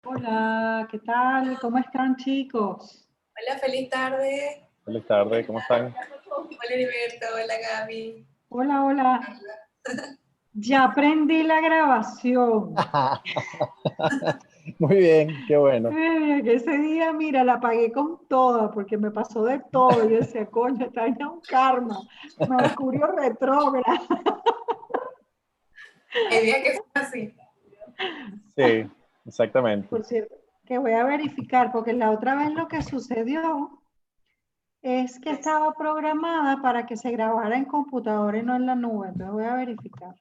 Hola, ¿qué tal? ¿Cómo están, chicos? Hola, feliz tarde. Feliz tarde, ¿cómo están? Hola, Heriberto. Hola, Gaby. Hola, hola. Ya aprendí la grabación. Muy bien, qué bueno. Que ese día, mira, la pagué con toda porque me pasó de todo. Yo decía, coño, está ya un karma. Mercurio retrógrado. Hay días que son así. Sí, exactamente. Por cierto, que voy a verificar porque la otra vez lo que sucedió es que estaba programada para que se grabara en computadora y no en la nube. Entonces voy a verificar.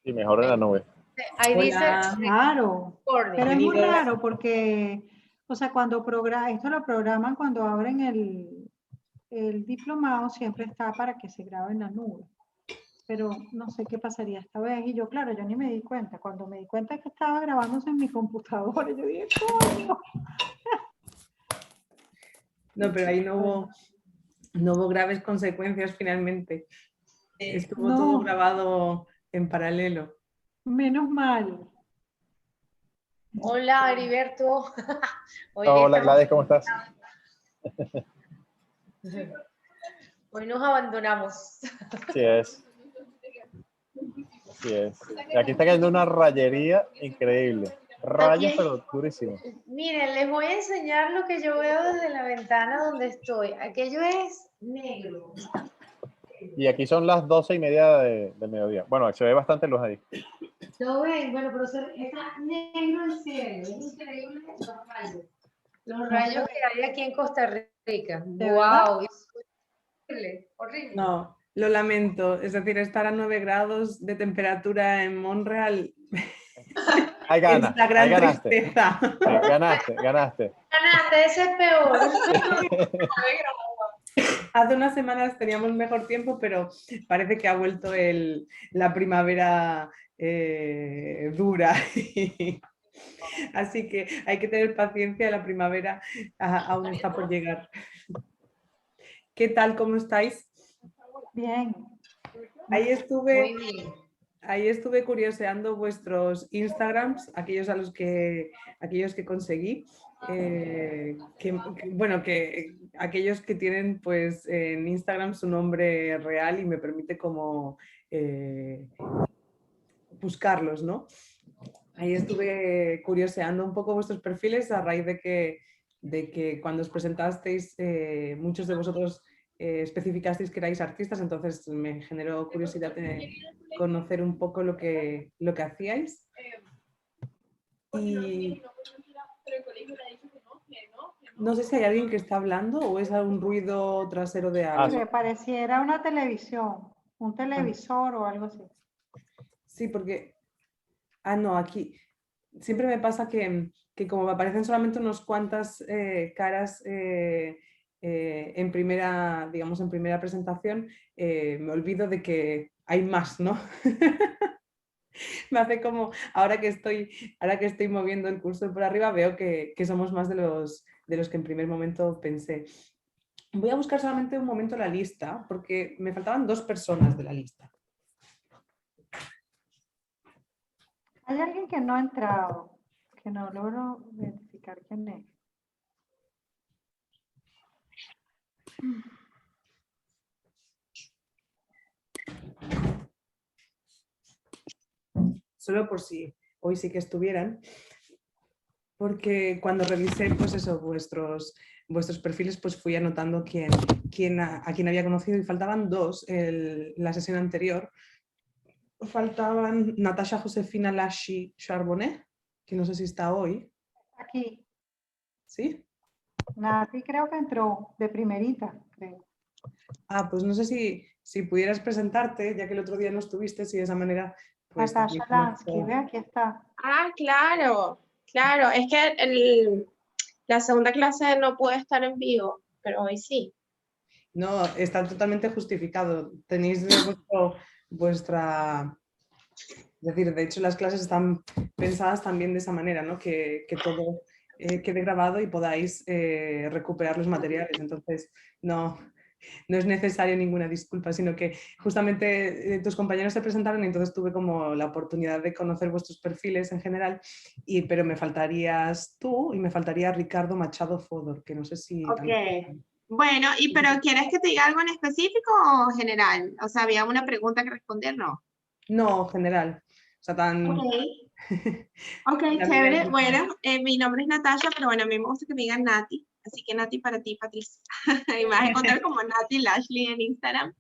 Y mejor en la nube. Ahí dice Hola. Claro, recording. pero es muy raro porque, o sea, esto lo programan cuando abren el diplomado, siempre está para que se grabe en la nube. Pero no sé qué pasaría esta vez. Y yo, claro, yo ni me di cuenta. Cuando me di cuenta que estaba grabándose en mi computadora, yo dije, coño. No, pero ahí no hubo graves consecuencias finalmente. Estuvo todo No, grabado en paralelo. menos mal. Hola, Heriberto. Hoy Hola estamos- Gladys, ¿cómo estás? Hoy nos abandonamos. Sí es. Sí es. Y aquí está cayendo una rayería increíble. Rayos, Aquí- pero durísimos. Miren, les voy a enseñar lo que yo veo desde la ventana donde estoy. Aquello es negro. Y aquí son las 12:30 del mediodía. Bueno, se ve bastante luz ahí. ¿Lo ven? Bueno, pero está negro el cielo. Es increíble los rayos. Los rayos que hay aquí en Costa Rica. ¿De verdad? ¡Wow! Es horrible, horrible. No, lo lamento. Es decir, estar a 9 grados de temperatura en Montreal Ahí es gana, la ahí gran ganaste. tristeza. Sí, ganaste. Ganaste, ese es peor. Hace unas semanas teníamos mejor tiempo, pero parece que ha vuelto la primavera dura. Así que hay que tener paciencia, la primavera aún está por llegar. ¿Qué tal? ¿Cómo estáis? Bien. Ahí Muy bien. estuve curioseando vuestros Instagrams, aquellos que conseguí. Aquellos que tienen pues en Instagram su nombre real y me permite como buscarlos, ¿no? Ahí estuve curioseando un poco vuestros perfiles a raíz de que cuando os presentasteis muchos de vosotros especificasteis que erais artistas, entonces me generó curiosidad de conocer un poco lo que hacíais. Y no sé si hay alguien que está hablando o es un ruido trasero de algo. Me pareciera una televisión, un televisor o algo así. Sí, porque... Ah, no, aquí siempre me pasa que como me aparecen solamente unas cuantas caras en primera, digamos, en primera presentación, me olvido de que hay más, ¿no? Me hace como, ahora que estoy moviendo el cursor por arriba, veo que somos más de los que en primer momento pensé. Voy a buscar solamente un momento la lista, porque me faltaban 2 personas de la lista. Hay alguien que no ha entrado, que no logro identificar quién es. Solo por si hoy sí que estuvieran, porque cuando revisé pues eso, vuestros perfiles, pues fui anotando a quién había conocido y faltaban 2 la sesión anterior. Faltaban Natasha Josefina Lashi Charbonnet, que no sé si está hoy. Aquí, ¿Sí? Nati creo que entró de primerita, creo. Ah, pues no sé si pudieras presentarte, ya que el otro día no estuviste, si de esa manera... Pues, Natasha Lansky, ve, aquí está. Ah, claro, claro. Es que la segunda clase no puede estar en vivo, pero hoy sí. No, está totalmente justificado. Tenéis vuestra... Es decir, de hecho las clases están pensadas también de esa manera, ¿no? Que todo quede grabado y podáis recuperar los materiales. Entonces, no, no es necesaria ninguna disculpa, sino que justamente tus compañeros se presentaron y entonces tuve como la oportunidad de conocer vuestros perfiles en general, pero me faltarías tú y me faltaría Ricardo Machado Fodor, que no sé si... Ok. también... Bueno, pero ¿quieres que te diga algo en específico o general? O sea, había una pregunta que responder, ¿no? No, general. O sea, tan... Ok. Ok, chévere. Bueno, mi nombre es Natasha, pero bueno, a mí me gusta que me digan Nati. Así que Nati para ti, Patricia. Y me vas a encontrar como Nati Lashley en Instagram.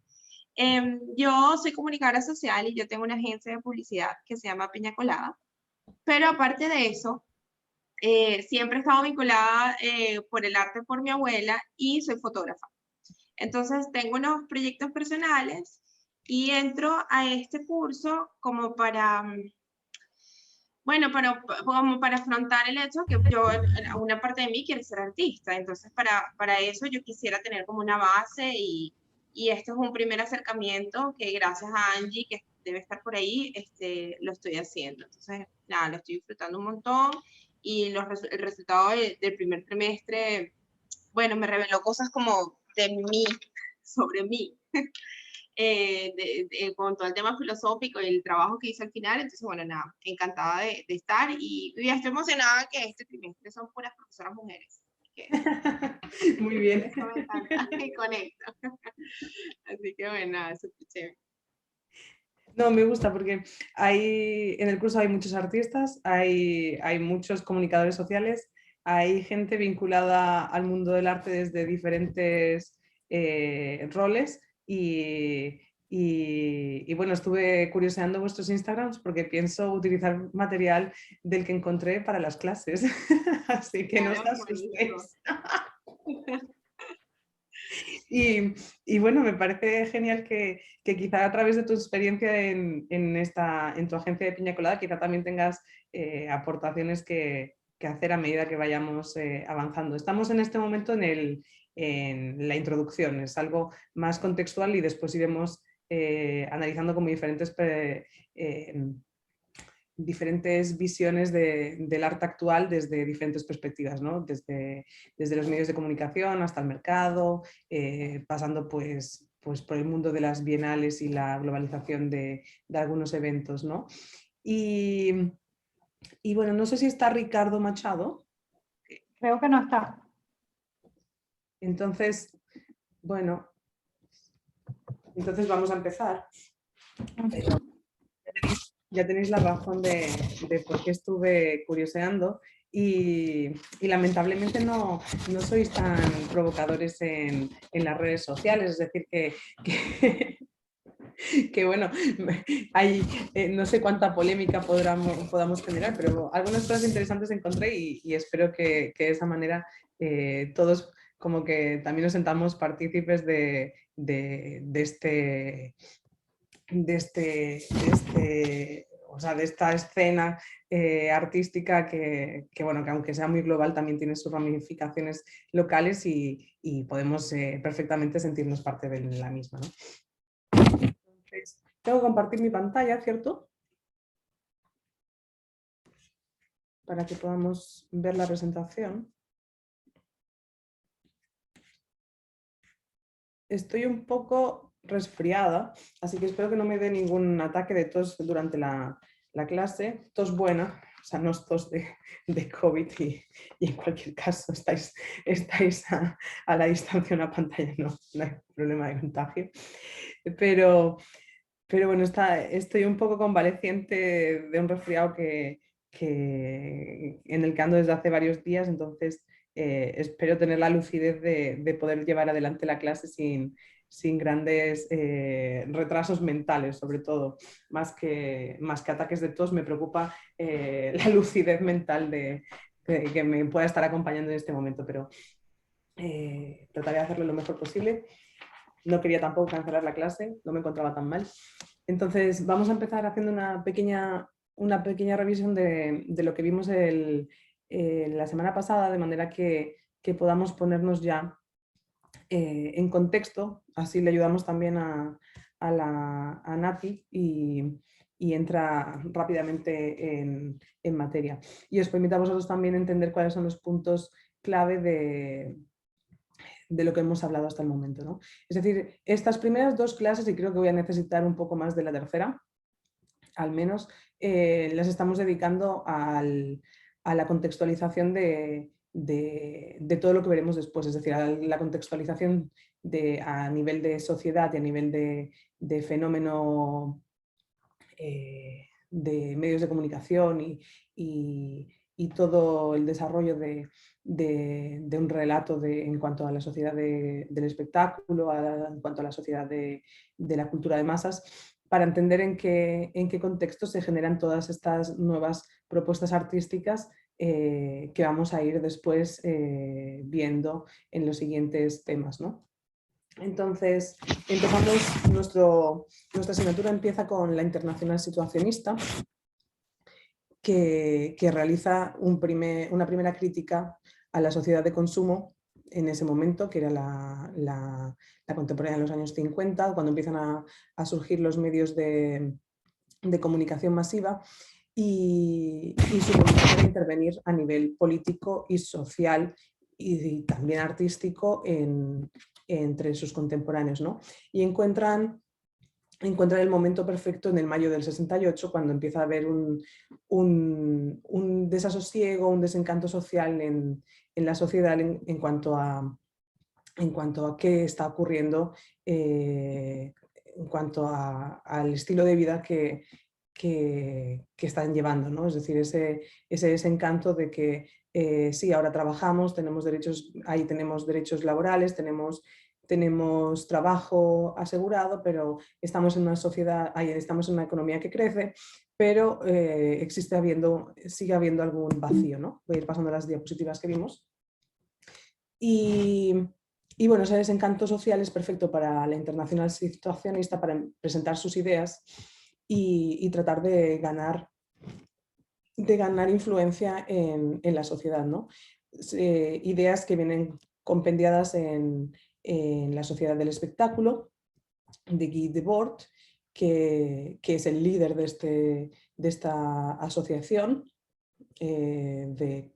Yo soy comunicadora social y yo tengo una agencia de publicidad que se llama Piña Colada. Pero aparte de eso, siempre he estado vinculada por el arte por mi abuela y soy fotógrafa. Entonces tengo unos proyectos personales y entro a este curso como para, bueno, como para afrontar el hecho que yo, una parte de mí quiere ser artista. Entonces para eso yo quisiera tener como una base y este es un primer acercamiento que gracias a Angie, que debe estar por ahí, lo estoy haciendo. Entonces, nada, lo estoy disfrutando un montón y el resultado del primer trimestre, bueno, me reveló cosas como de mí, sobre mí, con todo el tema filosófico y el trabajo que hice al final. Entonces, bueno, nada, encantada de estar y estoy emocionada que este trimestre son puras profesoras mujeres. Muy bien. Eso me encanta y conecto. Así que bueno, nada, súper chévere. No, me gusta porque en el curso hay muchos artistas, hay muchos comunicadores sociales, hay gente vinculada al mundo del arte desde diferentes roles y bueno, estuve curioseando vuestros Instagrams porque pienso utilizar material del que encontré para las clases, así que no os asustéis. Y bueno, me parece genial que quizá a través de tu experiencia en tu agencia de Piña Colada, quizá también tengas aportaciones que hacer a medida que vayamos avanzando. Estamos en este momento en la introducción, es algo más contextual y después iremos analizando como diferentes visiones del arte actual desde diferentes perspectivas, ¿no? Desde los medios de comunicación hasta el mercado, pasando pues por el mundo de las bienales y la globalización de algunos eventos, ¿no? Y bueno, no sé si está Ricardo Machado. Creo que no está. Entonces, bueno, entonces vamos a empezar. Pero ya tenéis la razón de por qué estuve curioseando y lamentablemente no sois tan provocadores en las redes sociales, es decir, que bueno, hay no sé cuánta polémica podamos generar, pero algunas cosas interesantes encontré y espero que de esa manera todos como que también nos sentamos partícipes de esta escena artística que bueno, que aunque sea muy global también tiene sus ramificaciones locales y podemos perfectamente sentirnos parte de la misma, ¿no? Entonces, tengo que compartir mi pantalla, ¿cierto? Para que podamos ver la presentación. Estoy un poco resfriada, así que espero que no me dé ningún ataque de tos durante la clase. Tos buena, o sea, no es tos de COVID y en cualquier caso estáis a la distancia de una pantalla, no hay problema de contagio. Pero bueno, estoy un poco convaleciente de un resfriado en el que ando desde hace varios días, entonces espero tener la lucidez de poder llevar adelante la clase sin grandes retrasos mentales, sobre todo, más que ataques de tos. Me preocupa la lucidez mental de que me pueda estar acompañando en este momento, pero trataré de hacerlo lo mejor posible. No quería tampoco cancelar la clase, no me encontraba tan mal. Entonces vamos a empezar haciendo una pequeña revisión de lo que vimos la semana pasada, de manera que podamos ponernos ya en contexto, así le ayudamos también a Nati y entra rápidamente en materia. Y os permite a vosotros también entender cuáles son los puntos clave de lo que hemos hablado hasta el momento, ¿no? Es decir, estas primeras 2 clases, y creo que voy a necesitar un poco más de la tercera, al menos, las estamos dedicando a la contextualización de todo lo que veremos después, es decir, a la contextualización a nivel de sociedad y a nivel de fenómeno de medios de comunicación y todo el desarrollo de un relato en cuanto a la sociedad del espectáculo, en cuanto a la sociedad de la cultura de masas, para entender en qué contexto se generan todas estas nuevas propuestas artísticas que vamos a ir después viendo en los siguientes temas, ¿no? Entonces, empezamos, nuestra asignatura empieza con la Internacional Situacionista, que realiza una primera crítica a la sociedad de consumo en ese momento, que era la contemporánea de los años 50, cuando empiezan a surgir los medios de comunicación masiva y su voluntad de intervenir a nivel político y social y también artístico entre sus contemporáneos, ¿no? Y encuentran el momento perfecto en el mayo del 68, cuando empieza a haber un desasosiego, un desencanto social en la sociedad en cuanto a qué está ocurriendo, en cuanto al estilo de vida que están llevando, ¿no? Es decir, ese desencanto de que sí, ahora trabajamos, tenemos derechos laborales, tenemos trabajo asegurado, pero estamos en una sociedad, estamos en una economía que crece, pero sigue habiendo algún vacío, ¿no? Voy a ir pasando las diapositivas que vimos. Y bueno, ese desencanto social es perfecto para la Internacional Situacionista para presentar sus ideas y tratar de ganar influencia en la sociedad, ¿no? Ideas que vienen compendiadas en la sociedad del espectáculo, de Guy Debord, que es el líder de esta asociación de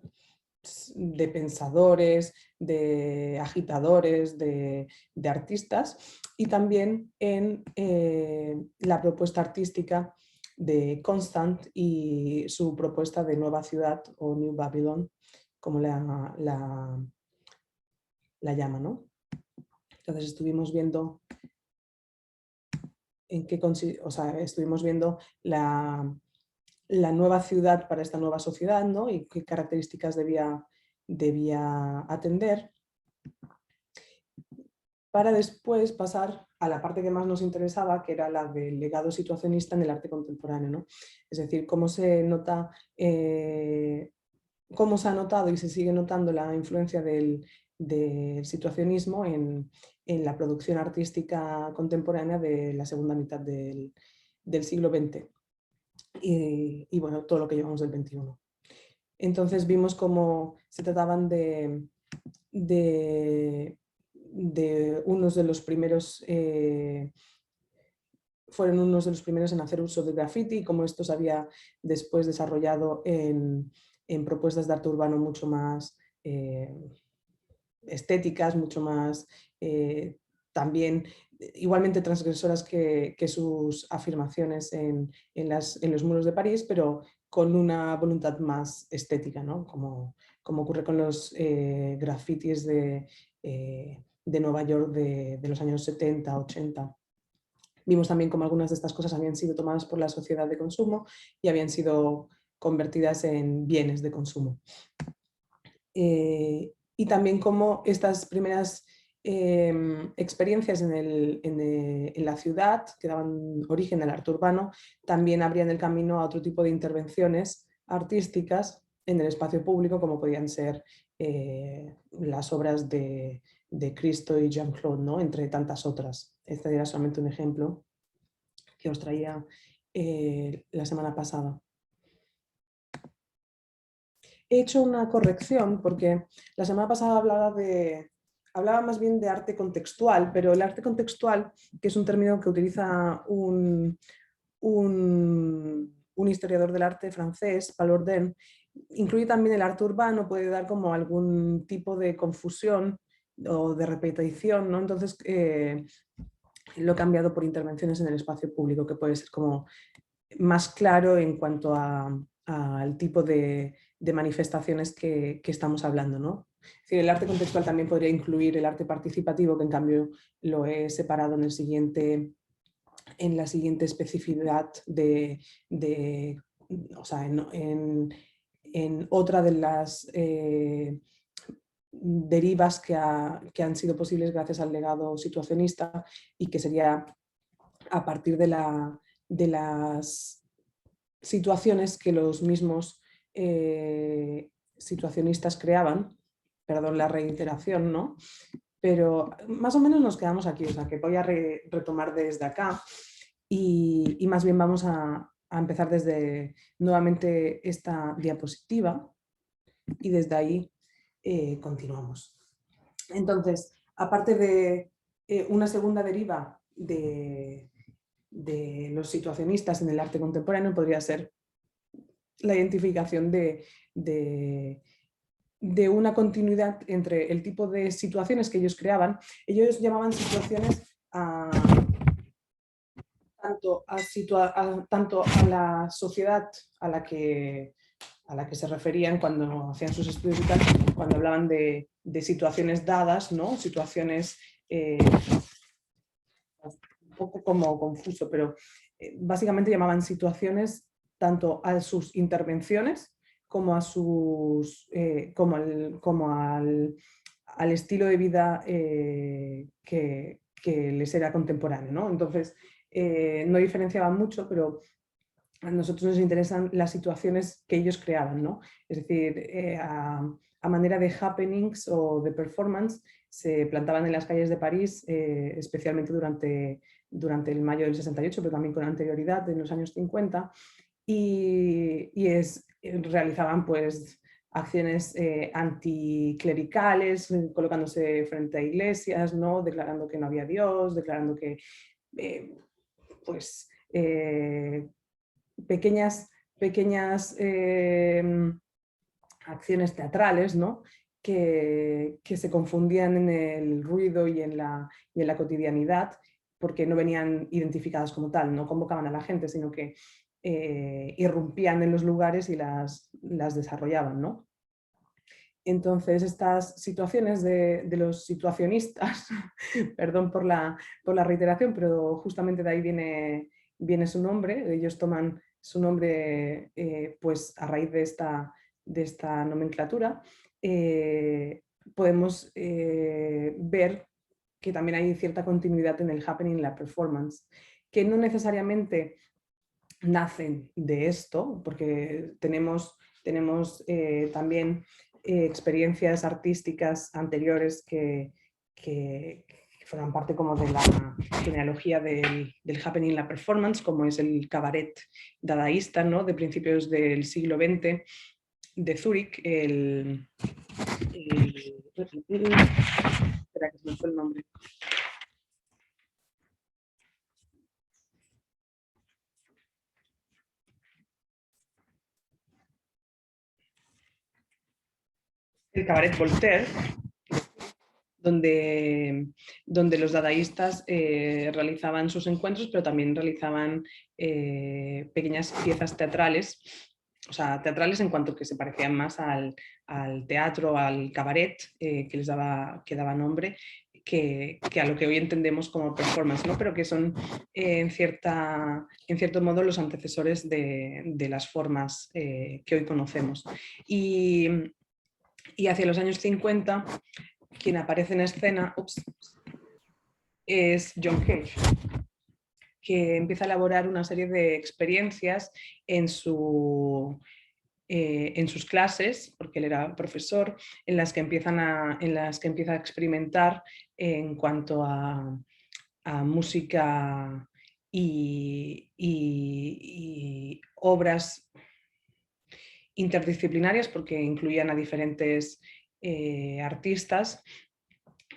pensadores, de agitadores, de artistas, y también en la propuesta artística de Constant y su propuesta de nueva ciudad o New Babylon, como la llama, ¿no? Entonces estuvimos viendo estuvimos viendo la nueva ciudad para esta nueva sociedad, ¿no? Y qué características debía atender, para después pasar a la parte que más nos interesaba, que era la del legado situacionista en el arte contemporáneo, ¿no? Es decir, cómo se ha notado y se sigue notando la influencia del situacionismo en la producción artística contemporánea de la segunda mitad del siglo XX y bueno, todo lo que llevamos del XXI. Entonces vimos cómo se trataban de unos de los primeros, fueron unos de los primeros en hacer uso de graffiti, y cómo esto se había después desarrollado en propuestas de arte urbano mucho más estéticas, mucho más también igualmente transgresoras que sus afirmaciones en los muros de París, pero con una voluntad más estética, ¿no? Como ocurre con los grafitis de Nueva York de los años 70, 80. Vimos también cómo algunas de estas cosas habían sido tomadas por la sociedad de consumo y habían sido convertidas en bienes de consumo. Y también cómo estas primeras experiencias en la ciudad, que daban origen al arte urbano, también abrían el camino a otro tipo de intervenciones artísticas en el espacio público, como podían ser las obras de Christo y Jean-Claude, ¿no? Entre tantas otras. Este era solamente un ejemplo que os traía la semana pasada. He hecho una corrección porque la semana pasada hablaba más bien de arte contextual, pero el arte contextual, que es un término que utiliza un historiador del arte francés, Paul Bourdain, incluye también el arte urbano, puede dar como algún tipo de confusión o de repetición, ¿no? Entonces lo he cambiado por intervenciones en el espacio público, que puede ser como más claro en cuanto al tipo de manifestaciones que estamos hablando, ¿no? Es decir, el arte contextual también podría incluir el arte participativo, que en cambio lo he separado en la siguiente especificidad o sea, en otra de las derivas que han sido posibles gracias al legado situacionista, y que sería a partir de las situaciones que los mismos situacionistas creaban, perdón la reiteración, ¿no? Pero más o menos nos quedamos aquí, o sea que voy a retomar desde acá y más bien vamos a empezar desde nuevamente esta diapositiva y desde ahí continuamos. Entonces, aparte de una segunda deriva de los situacionistas en el arte contemporáneo, podría ser la identificación de una continuidad entre el tipo de situaciones que ellos creaban. Ellos llamaban situaciones tanto a la sociedad a la que se referían cuando hacían sus estudios y tal, cuando hablaban de situaciones dadas, ¿no? Situaciones un poco como confuso, pero básicamente llamaban situaciones tanto a sus intervenciones como a sus como al estilo de vida que les era contemporáneo, ¿no? Entonces no diferenciaban mucho, pero a nosotros nos interesan las situaciones que ellos creaban, ¿no? Es decir, a manera de happenings o de performance, se plantaban en las calles de París, especialmente durante el mayo del 68, pero también con anterioridad, en los años 50, y realizaban pues acciones anticlericales, colocándose frente a iglesias, ¿no? Declarando que no había Dios, declarando que pequeñas acciones teatrales, ¿no? que se confundían en el ruido y en la cotidianidad, porque no venían identificadas como tal, no convocaban a la gente, sino que irrumpían en los lugares y las desarrollaban, ¿no? Entonces, estas situaciones de los situacionistas, perdón por la reiteración, pero justamente de ahí viene su nombre. Ellos toman su nombre pues a raíz de esta nomenclatura. Podemos ver que también hay cierta continuidad en el happening, en la performance, que no necesariamente nacen de esto, porque tenemos también experiencias artísticas anteriores que forman parte como de la genealogía del happening, la performance, como es el cabaret dadaísta, ¿no? De principios del siglo XX de Zúrich. Espera, que se me fue el nombre. El cabaret Voltaire, donde los dadaístas realizaban sus encuentros, pero también realizaban pequeñas piezas teatrales, o sea, teatrales en cuanto que se parecían más al teatro, al cabaret, que daba nombre, que a lo que hoy entendemos como performance, ¿no? Pero que son en cierto modo los antecesores de las formas que hoy conocemos. Y hacia los años 50, quien aparece en escena es John Cage, que empieza a elaborar una serie de experiencias en sus clases, porque él era profesor, en las que empieza a experimentar en cuanto a música y obras interdisciplinarias, porque incluían a diferentes artistas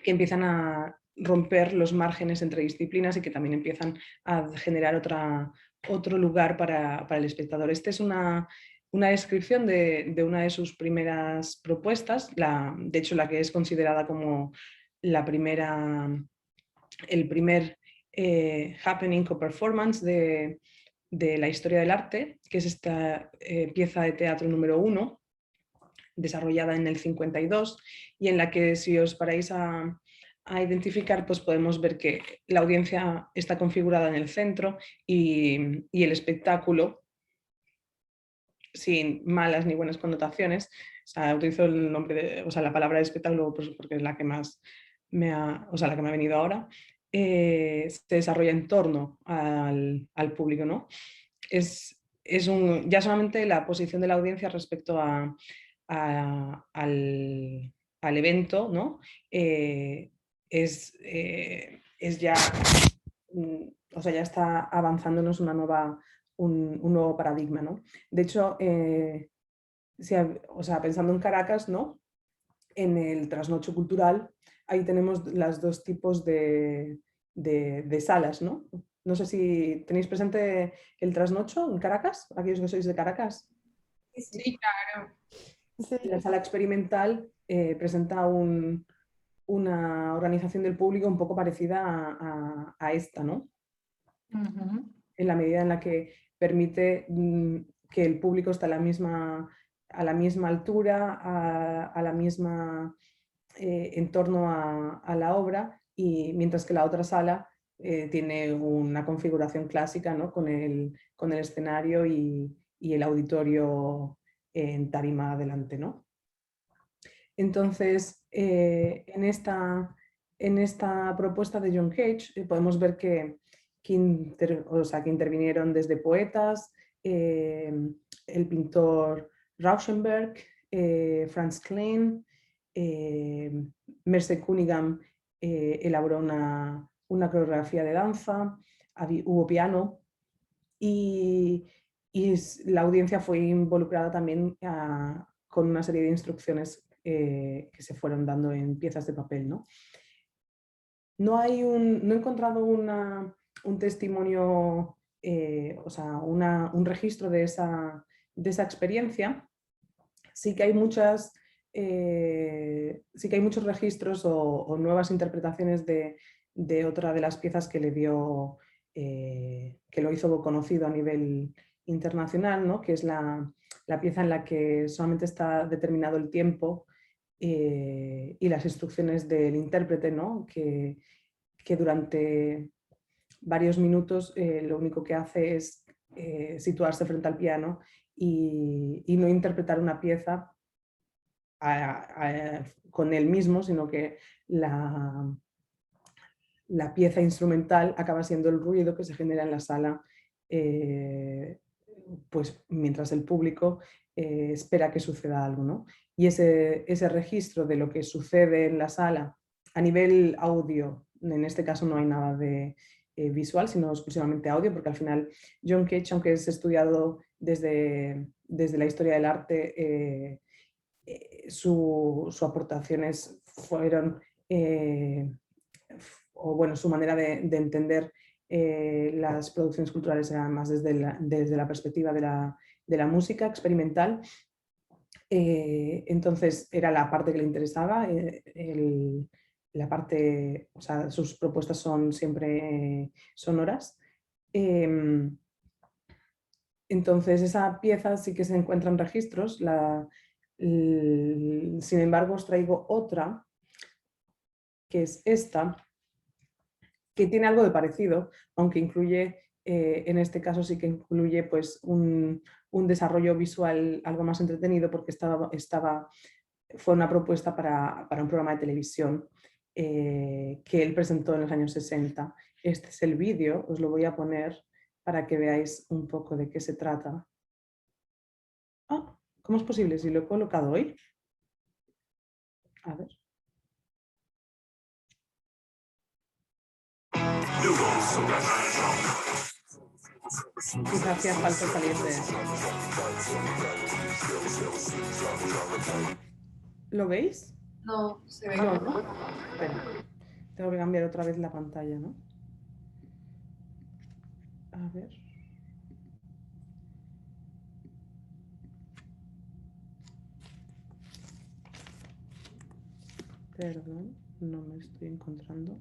que empiezan a romper los márgenes entre disciplinas y que también empiezan a generar otro lugar para el espectador. Esta es una descripción de una de sus primeras propuestas, de hecho la que es considerada como el primer happening o performance de la historia del arte, que es esta pieza de teatro número 1, desarrollada en el 52, y en la que, si os paráis a identificar, pues podemos ver que la audiencia está configurada en el centro y el espectáculo, sin malas ni buenas connotaciones, o sea, utilizo el nombre la palabra de espectáculo pues, porque es la que más la que me ha venido ahora, se desarrolla en torno al público, ¿no? Ya solamente la posición de la audiencia respecto al evento, ¿no? Es ya, ya está avanzándonos un nuevo paradigma, ¿no? De hecho, pensando en Caracas, ¿no? En el trasnocho cultural, ahí tenemos los dos tipos de salas, ¿no? No sé si tenéis presente el trasnocho en Caracas, aquellos que sois de Caracas. Sí, claro. La sala experimental presenta una organización del público un poco parecida a esta, ¿no? En la medida en la que permite que el público está a la misma altura, a la misma en torno a la obra, y mientras que la otra sala tiene una configuración clásica, ¿no? con el escenario y el auditorio en tarima adelante, ¿no? Entonces, en esta propuesta de John Cage podemos ver que intervinieron desde poetas, el pintor Rauschenberg, Franz Klein, Merce Cunningham elaboró una coreografía de danza, hubo piano y la audiencia fue involucrada también con una serie de instrucciones que se fueron dando en piezas de papel, ¿no? No he encontrado un testimonio, un registro de esa experiencia. Sí que hay muchos registros o nuevas interpretaciones de otra de las piezas que que lo hizo conocido a nivel internacional, ¿no? Que es la pieza en la que solamente está determinado el tiempo y las instrucciones del intérprete, ¿no? que durante varios minutos lo único que hace es situarse frente al piano y no interpretar una pieza con él mismo, sino que la pieza instrumental acaba siendo el ruido que se genera en la sala pues mientras el público espera que suceda algo, ¿no? Y ese registro de lo que sucede en la sala a nivel audio, en este caso no hay nada de visual, sino exclusivamente audio, porque al final John Cage, aunque es estudiado desde la historia del arte, sus aportaciones fueron, su manera de entender las producciones culturales era más desde la perspectiva de la música experimental. Entonces era la parte que le interesaba, la parte, sus propuestas son siempre sonoras. Entonces esa pieza sí que se encuentra en registros, sin embargo os traigo otra, que es esta, que tiene algo de parecido, aunque incluye, en este caso sí que incluye pues, un desarrollo visual algo más entretenido, porque fue una propuesta para un programa de televisión que él presentó en los años 60. Este es el vídeo, os lo voy a poner para que veáis un poco de qué se trata. ¿Cómo es posible si lo he colocado hoy? A ver. Quizás hacía falta salir de eso. ¿Lo veis? No, se ve. No, ¿no? Espera. Tengo que cambiar otra vez la pantalla, ¿no? A ver. Perdón. no me estoy encontrando.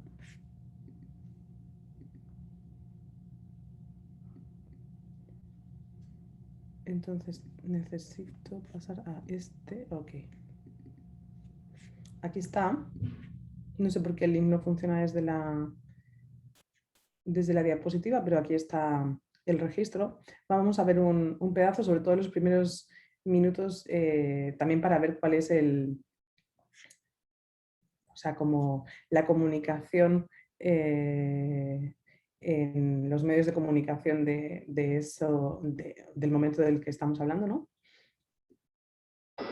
Entonces necesito pasar a este. Ok. Aquí está. No sé por qué el link no funciona desde la diapositiva, pero aquí está el registro. Vamos a ver un pedazo, sobre todo en los primeros minutos, también para ver cuál es o sea, como la comunicación en los medios de comunicación del momento del que estamos hablando, ¿no?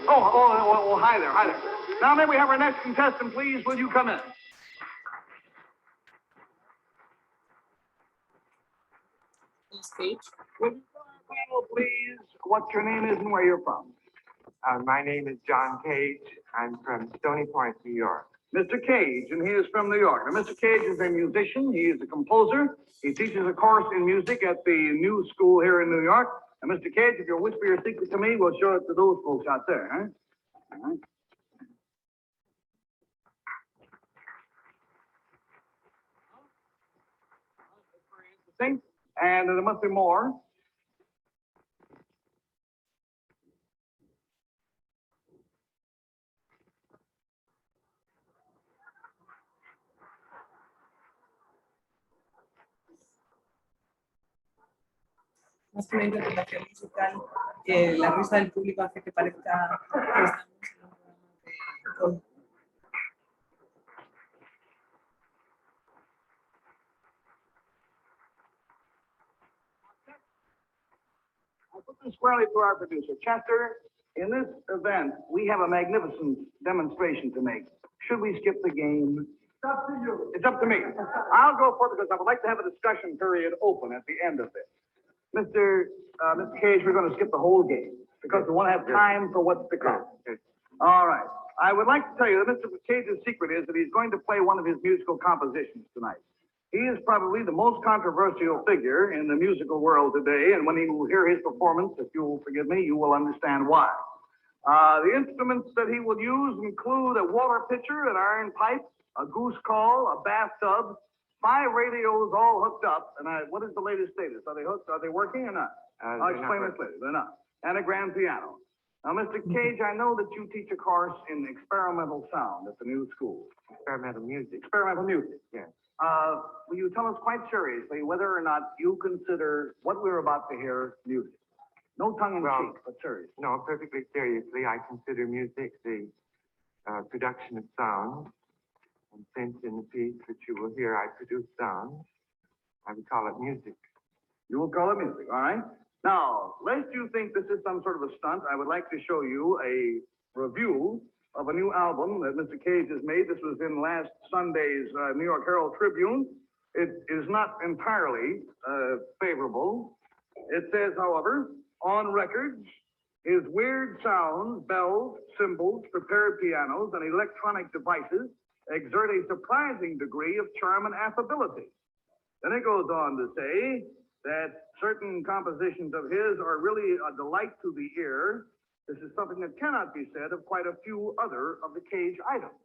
Well, hi there, hi there. Now may we have our next contestant, please? Will you come in? Stage. Will you tell our panel, please, what your name is and where you're from? My name is John Cage. I'm from Stony Point, New York. Mr. Cage, and he is from New York. Now, Mr. Cage is a musician. He is a composer. He teaches a course in music at the New School here in New York. And Mr. Cage, if you'll whisper your secret to me, we'll show it to those folks out there, huh? All right. And there must be more. Más que una interpretación musical, la risa del público hace que parezca que estamos en un programa de... I'll put this squarely to our producer. Chester, in this event, we have a magnificent demonstration to make. Should we skip the game? It's up to you. It's up to me. I'll go for it because I would like to have a discussion period open at the end of this. Mr. Cage, we're going to skip the whole game because we want to have time for what's to come. All right. I would like to tell you that Mr. Cage's secret is that he's going to play one of his musical compositions tonight. He is probably the most controversial figure in the musical world today, and when you will hear his performance, if you will forgive me, you will understand why. The instruments that he will use include a water pitcher, an iron pipe, a goose call, a bathtub, 5 radios all hooked up. And what is the latest status? Are they hooked? Are they working or not? I'll explain this later. They're not. And a grand piano. Now, Mr. Cage, I know that you teach a course in experimental sound at the New School. Experimental music. Experimental music. Yes. Will you tell us quite seriously whether or not you consider what we're about to hear music? No tongue in cheek, but serious. No, perfectly seriously, I consider music the production of sound. And since in the piece that you will hear I produce sound, I would call it music. You will call it music, all right? Now, lest you think this is some sort of a stunt, I would like to show you a review of a new album that Mr. Cage has made. This was in last Sunday's New York Herald Tribune. It is not entirely favorable. It says, however, on records, his weird sounds, bells, cymbals, prepared pianos, and electronic devices exert a surprising degree of charm and affability. Then it goes on to say that certain compositions of his are really a delight to the ear. This is something that cannot be said of quite a few other of the Cage items.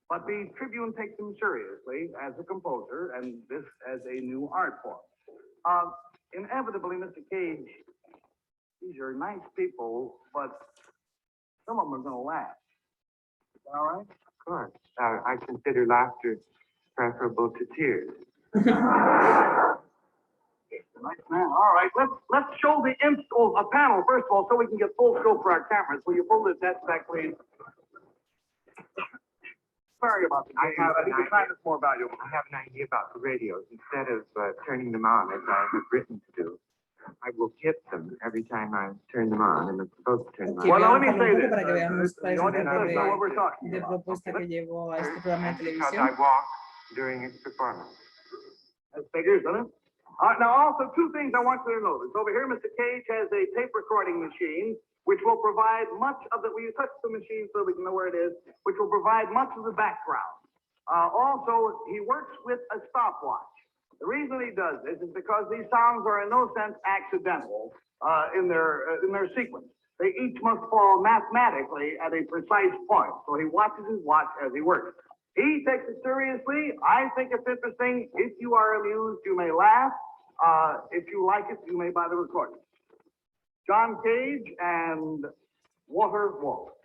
But the Tribune takes him seriously as a composer and this as a new art form. Inevitably, Mr. Cage, these are nice people, but some of them are going to laugh. Is that all right? Of course. I consider laughter preferable to tears. Nice man. All right, let's show the a panel first of all, so we can get full scope for our cameras. Will you pull this desk back, please? Sorry about that. I think the time is more valuable. I have an idea about the radios. Instead of turning them on as I have written to do, I will hit them every time I turn them on, and I'm supposed to turn them on. Well, now let me say this. Para que veamos cuál es el audience tipo doesn't know what we're talking de about. propuesta que llevo a este programa de Because I televisión. walk during its performance. That figures, doesn't it? Now, also, 2 things I want you to notice. Over here, Mr. Cage has a tape recording machine, which will provide much of the, will you touch the machine so we can know where it is, which will provide much of the background. Also, he works with a stopwatch. The reason he does this is because these sounds are in no sense accidental in their sequence. They each must fall mathematically at a precise point. So he watches his watch as he works. He takes it seriously. I think it's interesting. If you are amused, you may laugh. If you like it, you may buy the recording. John Cage and Water Waltz.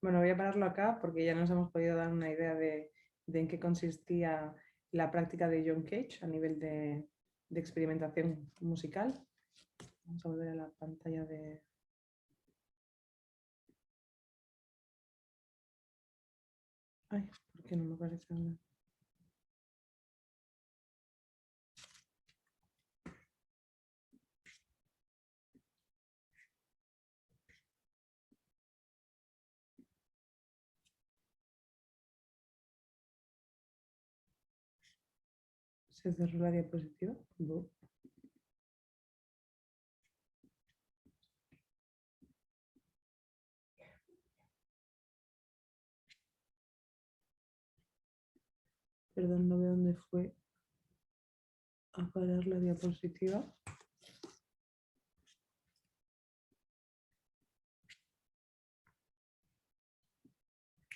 Bueno, voy a pararlo acá porque ya nos hemos podido dar una idea de en qué consistía la práctica de John Cage a nivel de experimentación musical. Vamos a volver a la pantalla de... Ay, ¿por qué no me aparece ahora? ¿Se cerró la diapositiva? No. Perdón, no veo dónde fue a parar la diapositiva.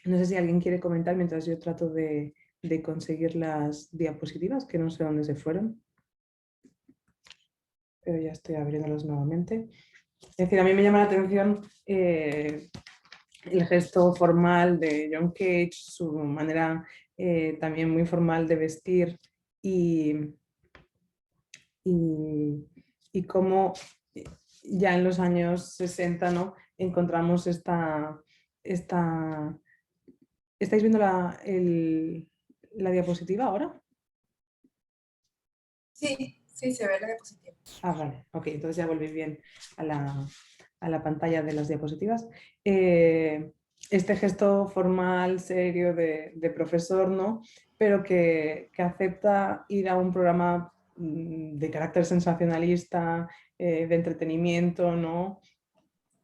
No sé si alguien quiere comentar mientras yo trato de conseguir las diapositivas, que no sé dónde se fueron. Pero ya estoy abriéndolos nuevamente. Es decir, a mí me llama la atención el gesto formal de John Cage, su manera también muy formal de vestir y cómo ya en los años 60, ¿no?, encontramos esta... ¿Estáis viendo la diapositiva ahora? Sí, sí, se ve la diapositiva. Ah, vale, ok, entonces ya volví bien a la pantalla de las diapositivas. Este gesto formal, serio de profesor, ¿no?, pero que acepta ir a un programa de carácter sensacionalista, de entretenimiento, ¿no?,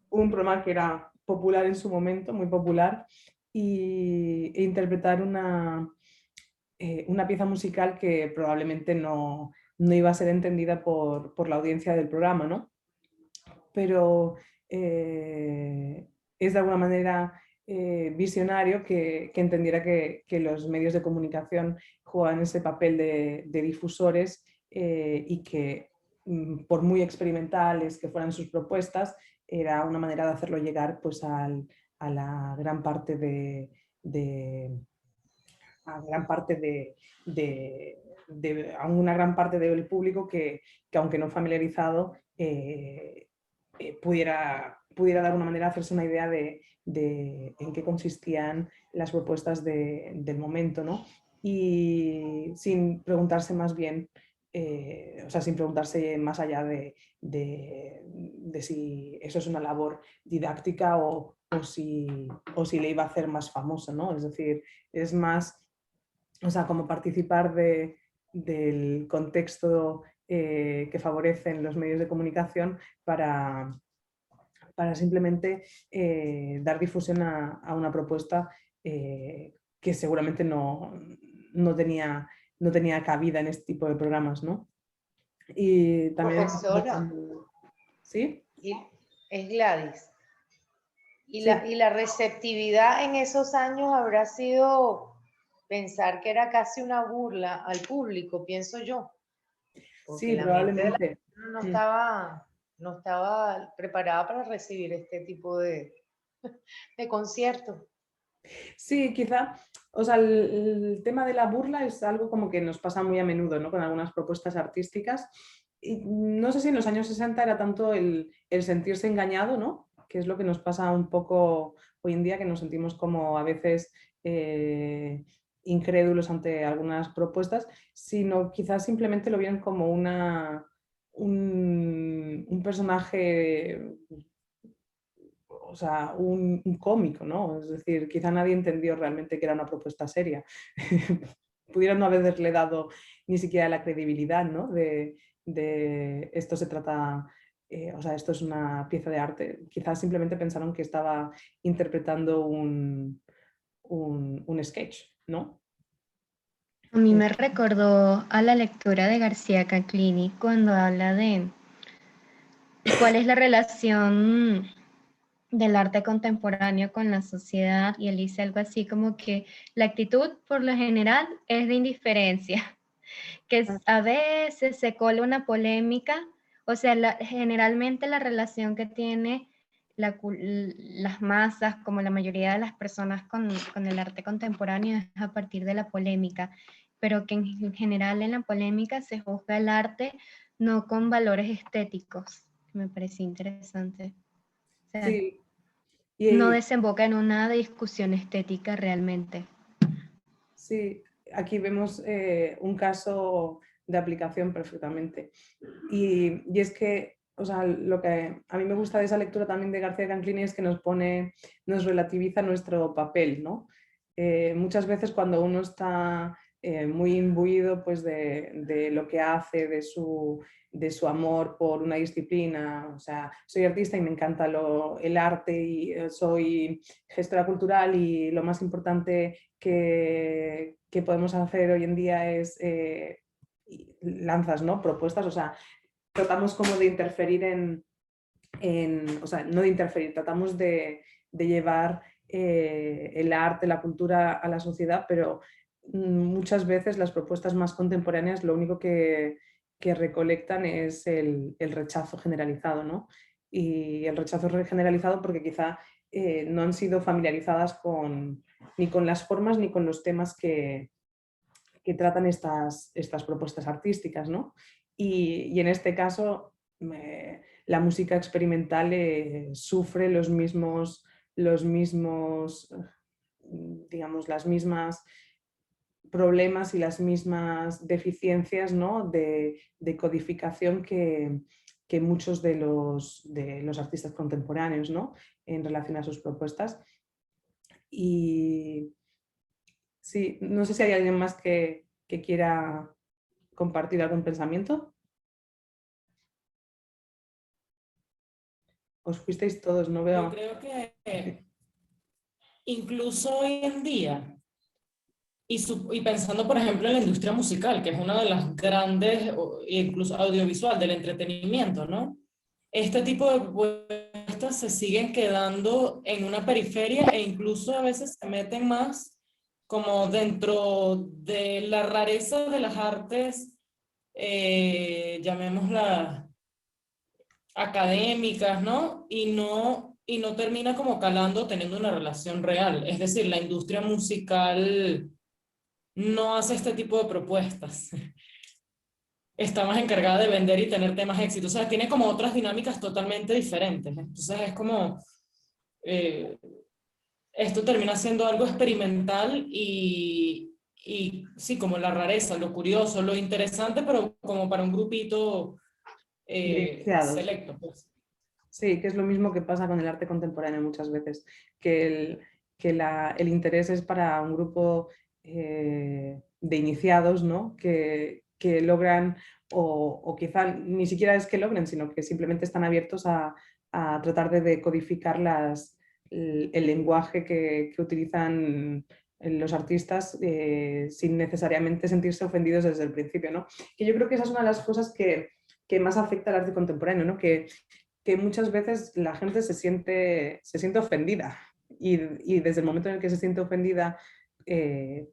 un programa que era popular en su momento, muy popular, e interpretar una pieza musical que probablemente no iba a ser entendida por la audiencia del programa, ¿no? Pero es de alguna manera visionario que entendiera que los medios de comunicación juegan ese papel de difusores y que por muy experimentales que fueran sus propuestas, era una manera de hacerlo llegar pues, a la gran parte a una gran parte del público que aunque no familiarizado, pudiera de alguna manera hacerse una idea de en qué consistían las propuestas del momento, ¿no? y sin preguntarse más bien, o sea, sin preguntarse más allá de si eso es una labor didáctica o si le iba a hacer más famoso, ¿no? Es decir, es más, o sea, como participar del contexto que favorecen los medios de comunicación para simplemente dar difusión a una propuesta que seguramente no tenía cabida en este tipo de programas, ¿no? Y también... Profesora, ¿Sí? es Gladys. Sí. Y la receptividad en esos años habrá sido pensar que era casi una burla al público, pienso yo. Porque Sí, la mente de la probablemente. persona no estaba preparada para recibir este tipo de conciertos. Sí, quizá, o sea, el tema de la burla es algo como que nos pasa muy a menudo, ¿no? Con algunas propuestas artísticas. Y no sé si en los años 60 era tanto el sentirse engañado, ¿no? Que es lo que nos pasa un poco hoy en día, que nos sentimos como a veces incrédulos ante algunas propuestas, sino quizás simplemente lo vieron como un personaje, o sea, un cómico, ¿no? Es decir, quizá nadie entendió realmente que era una propuesta seria. Pudieron no haberle dado ni siquiera la credibilidad, ¿no? De esto se trata, o sea, esto es una pieza de arte. Quizás simplemente pensaron que estaba interpretando un sketch, ¿no? A mí me recordó a la lectura de García Caccini cuando habla de cuál es la relación del arte contemporáneo con la sociedad, y él dice algo así como que la actitud por lo general es de indiferencia, que a veces se cola una polémica, o sea, generalmente la relación que tiene las masas, como la mayoría de las personas con el arte contemporáneo, es a partir de la polémica, pero que en general en la polémica se juzga el arte no con valores estéticos. Me pareció interesante. O sea, Sí. no desemboca en una discusión estética realmente. Sí, aquí vemos un caso de aplicación perfectamente. Y es que, o sea, lo que a mí me gusta de esa lectura también de García Canclini es que nos relativiza nuestro papel, ¿no? Muchas veces cuando uno está muy imbuido pues, de lo que hace, de su amor por una disciplina, o sea, soy artista y me encanta el arte y soy gestora cultural y lo más importante que podemos hacer hoy en día es lanzas, ¿no? Propuestas, o sea, tratamos como de interferir o sea, no de interferir, tratamos de llevar el arte, la cultura a la sociedad, pero muchas veces las propuestas más contemporáneas lo único que recolectan es el rechazo generalizado, ¿no? Y el rechazo generalizado porque quizá no han sido familiarizadas ni con las formas ni con los temas que tratan estas propuestas artísticas, ¿no? Y en este caso, la música experimental sufre los mismos, digamos, las mismas problemas y las mismas deficiencias, ¿no? de codificación que muchos de los artistas contemporáneos, ¿no? En relación a sus propuestas. Y sí, no sé si hay alguien más que quiera compartir algún pensamiento. Os fuisteis todos, no veo. Yo creo que incluso hoy en día, y pensando por ejemplo en la industria musical, que es una de las grandes, incluso audiovisual, del entretenimiento, ¿no? Este tipo de propuestas se siguen quedando en una periferia e incluso a veces se meten más como dentro de la rareza de las artes, llamémoslas académicas, ¿no? Y no termina como calando teniendo una relación real. Es decir, la industria musical no hace este tipo de propuestas. Está más encargada de vender y tener temas de éxito. O sea, tiene como otras dinámicas totalmente diferentes. Entonces es como, esto termina siendo algo experimental y y sí, como la rareza, lo curioso, lo interesante, pero como para un grupito Iniciados. selecto, pues. Sí, que es lo mismo que pasa con el arte contemporáneo muchas veces, que el interés es para un grupo de iniciados, ¿no? que logran, o quizá ni siquiera es que logren, sino que simplemente están abiertos a tratar de decodificar el lenguaje que utilizan los artistas sin necesariamente sentirse ofendidos desde el principio, ¿no? Que yo creo que esa es una de las cosas que más afecta al arte contemporáneo, ¿no? Que muchas veces la gente se siente ofendida y desde el momento en el que se siente ofendida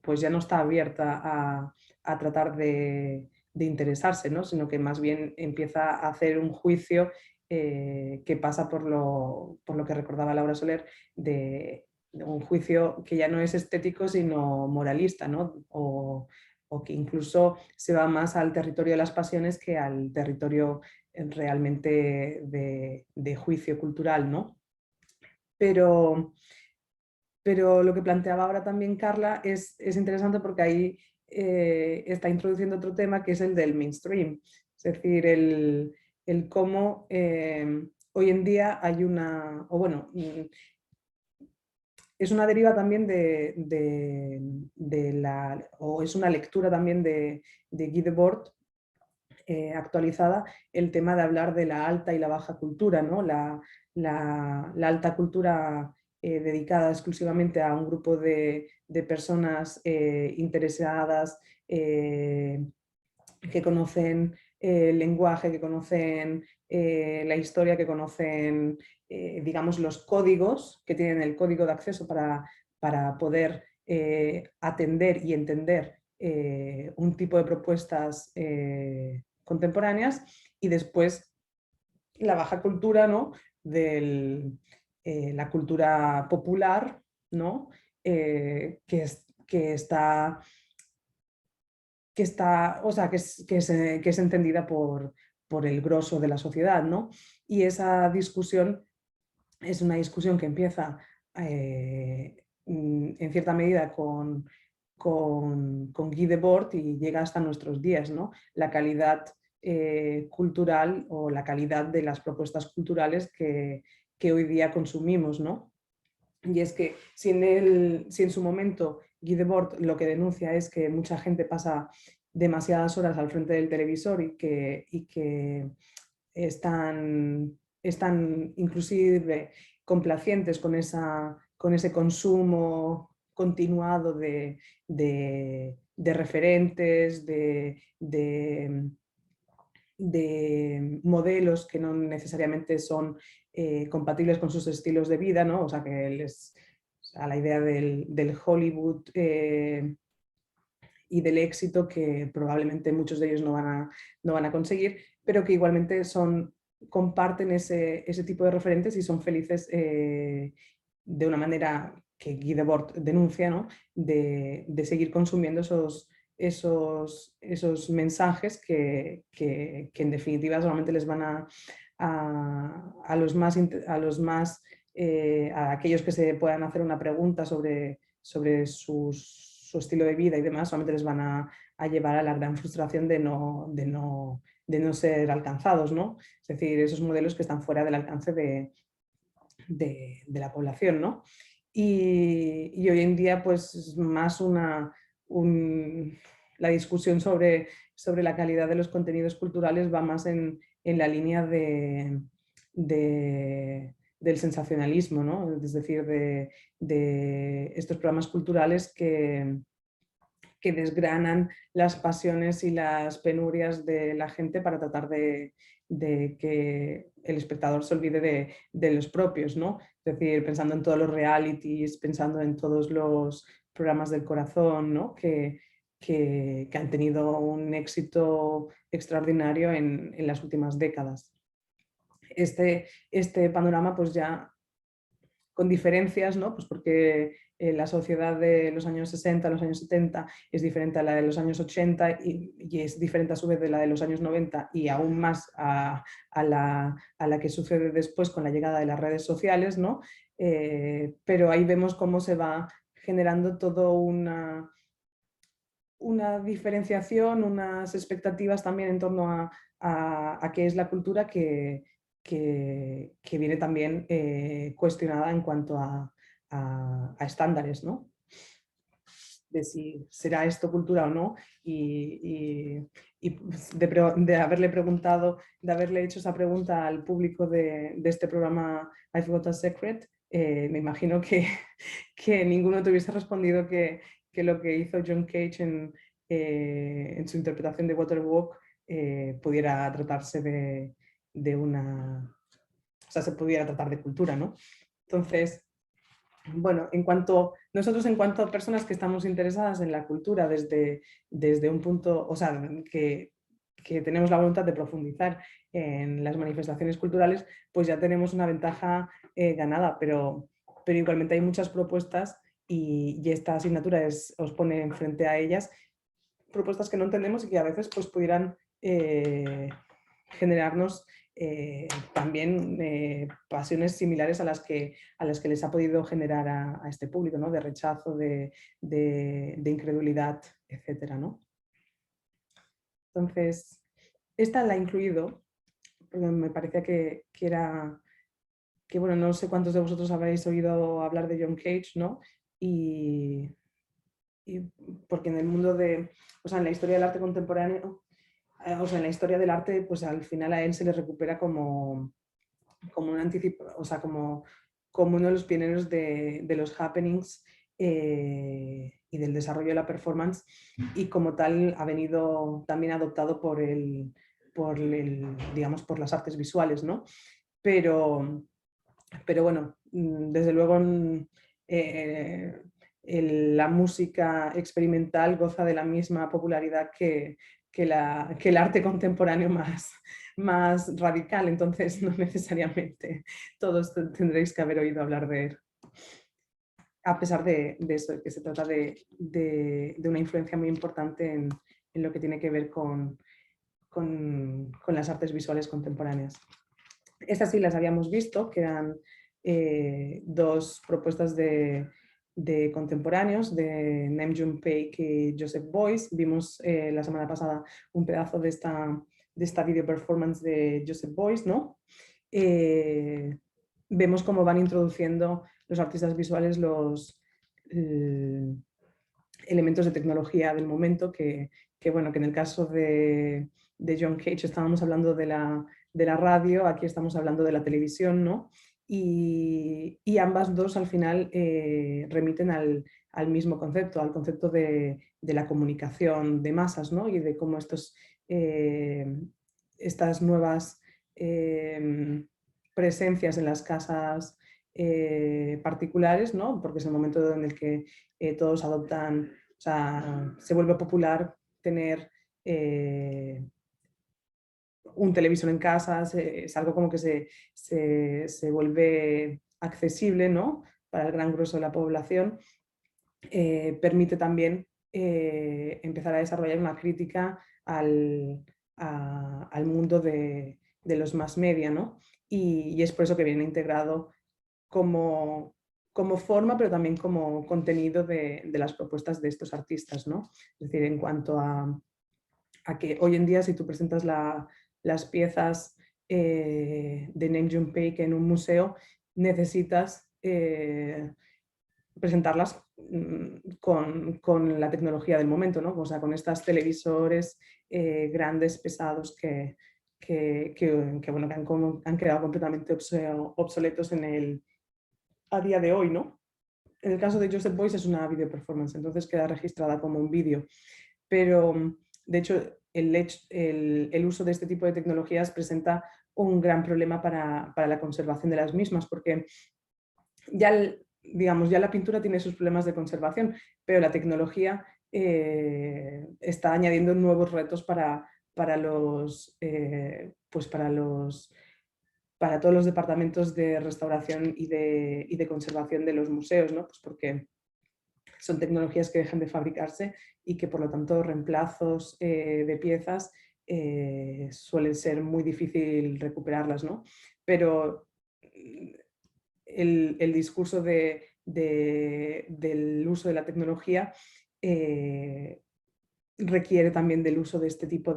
pues ya no está abierta a tratar de interesarse, ¿no? Sino que más bien empieza a hacer un juicio que pasa por lo que recordaba Laura Soler, de un juicio que ya no es estético sino moralista, ¿no? O que incluso se va más al territorio de las pasiones que al territorio realmente de juicio cultural, ¿no? Pero lo que planteaba ahora también Carla es interesante porque ahí está introduciendo otro tema que es el del mainstream, es decir, el cómo hoy en día hay una, o bueno, es una deriva también o es una lectura también de Guy Debord, actualizada, el tema de hablar de la alta y la baja cultura, ¿no? La alta cultura dedicada exclusivamente a un grupo de personas interesadas, que conocen el lenguaje, que conocen la historia, que conocen digamos los códigos, que tienen el código de acceso para poder atender y entender un tipo de propuestas contemporáneas, y después la baja cultura, ¿no? La cultura popular, ¿no? que está, o sea, que es entendida por el grosso de la sociedad, ¿no? Y esa discusión es una discusión que empieza en cierta medida con Guy Debord y llega hasta nuestros días, ¿no? La calidad cultural o la calidad de las propuestas culturales que hoy día consumimos, ¿no? Y es que si en su momento Guy Debord lo que denuncia es que mucha gente pasa demasiadas horas al frente del televisor y que están inclusive complacientes con ese consumo continuado de referentes, de modelos que no necesariamente son compatibles con sus estilos de vida, ¿no? O sea, que a la idea del Hollywood y del éxito que probablemente muchos de ellos no van a conseguir, pero que igualmente comparten ese tipo de referentes y son felices de una manera que Guy Debord denuncia, ¿no? de seguir consumiendo esos mensajes que en definitiva solamente les van a aquellos que se puedan hacer una pregunta sobre su estilo de vida y demás, solamente les van a llevar a la gran frustración de no ser alcanzados, ¿no? Es decir, esos modelos que están fuera del alcance de la población, ¿no? Y hoy en día, pues, es más la discusión sobre la calidad de los contenidos culturales va más en la línea del sensacionalismo, ¿no? Es decir, de estos programas culturales que desgranan las pasiones y las penurias de la gente para tratar de que el espectador se olvide de los propios, ¿no? Es decir, pensando en todos los realities, pensando en todos los programas del corazón, ¿no? que han tenido un éxito extraordinario en las últimas décadas. Este panorama, pues ya con diferencias, ¿no? Pues porque la sociedad de los años 60, los años 70 es diferente a la de los años 80 y es diferente a su vez de la de los años 90 y aún más a la que sucede después con la llegada de las redes sociales, ¿no? Pero ahí vemos cómo se va generando todo una diferenciación, unas expectativas también en torno a qué es la cultura que viene también cuestionada en cuanto a estándares, ¿no? De si será esto cultura o no, y de haberle preguntado, de haberle hecho esa pregunta al público de este programa I've Got a Secret, me imagino que ninguno te hubiese respondido que lo que hizo John Cage en su interpretación de Water Walk pudiera tratarse de una... O sea, se pudiera tratar de cultura, ¿no? Entonces, bueno, nosotros en cuanto a personas que estamos interesadas en la cultura desde un punto, o sea, que tenemos la voluntad de profundizar en las manifestaciones culturales, pues ya tenemos una ventaja ganada, pero igualmente hay muchas propuestas y esta asignatura os pone enfrente a ellas propuestas que no entendemos y que a veces pues pudieran generarnos también pasiones similares a las que les ha podido generar a este público, ¿no? De rechazo, de incredulidad, etcétera, ¿no? Entonces, esta la he incluido, porque me parecía que era, que bueno, no sé cuántos de vosotros habréis oído hablar de John Cage, ¿no? Y porque en el mundo o sea, en la historia del arte contemporáneo, o sea, en la historia del arte, pues al final a él se le recupera como un anticipo, o sea, como uno de los pioneros de los happenings y del desarrollo de la performance, y como tal ha venido también adoptado por digamos, por las artes visuales, ¿no? Pero bueno, desde luego la música experimental goza de la misma popularidad que el arte contemporáneo más radical, entonces no necesariamente todos tendréis que haber oído hablar de él. A pesar de eso, que se trata de una influencia muy importante en lo que tiene que ver con las artes visuales contemporáneas. Estas sí las habíamos visto, que eran dos propuestas de contemporáneos, de Nem June Paik y Joseph Beuys. Vimos la semana pasada un pedazo de esta video performance de Joseph Beuys, ¿no? Vemos cómo van introduciendo los artistas visuales los elementos de tecnología del momento, que bueno, que en el caso de John Cage estábamos hablando de la radio, aquí estamos hablando de la televisión, ¿no? Y ambas dos al final remiten al mismo concepto, al concepto de la comunicación de masas, ¿no? Y de cómo estas nuevas presencias en las casas particulares, ¿no? Porque es el momento en el que todos adoptan, o sea, se vuelve popular tener un televisor en casa, es algo como que se vuelve accesible, ¿no? Para el gran grueso de la población. Permite también empezar a desarrollar una crítica al mundo de los mass media, ¿no? Y es por eso que viene integrado como forma, pero también como contenido de las propuestas de estos artistas, ¿no? Es decir, en cuanto a que hoy en día si tú presentas las piezas de Nem June Paik en un museo, necesitas presentarlas con la tecnología del momento, ¿no? O sea, con estos televisores grandes, pesados que han quedado completamente obsoletos a día de hoy, ¿no? En el caso de Joseph Beuys es una video performance, entonces queda registrada como un vídeo, pero de hecho el uso de este tipo de tecnologías presenta un gran problema para la conservación de las mismas, porque ya la pintura tiene sus problemas de conservación, pero la tecnología está añadiendo nuevos retos para todos los departamentos de restauración y de conservación de los museos, ¿no? Pues porque son tecnologías que dejan de fabricarse y que por lo tanto reemplazos de piezas suelen ser muy difícil recuperarlas, ¿no? Pero el discurso del uso de la tecnología requiere también del uso de este tipo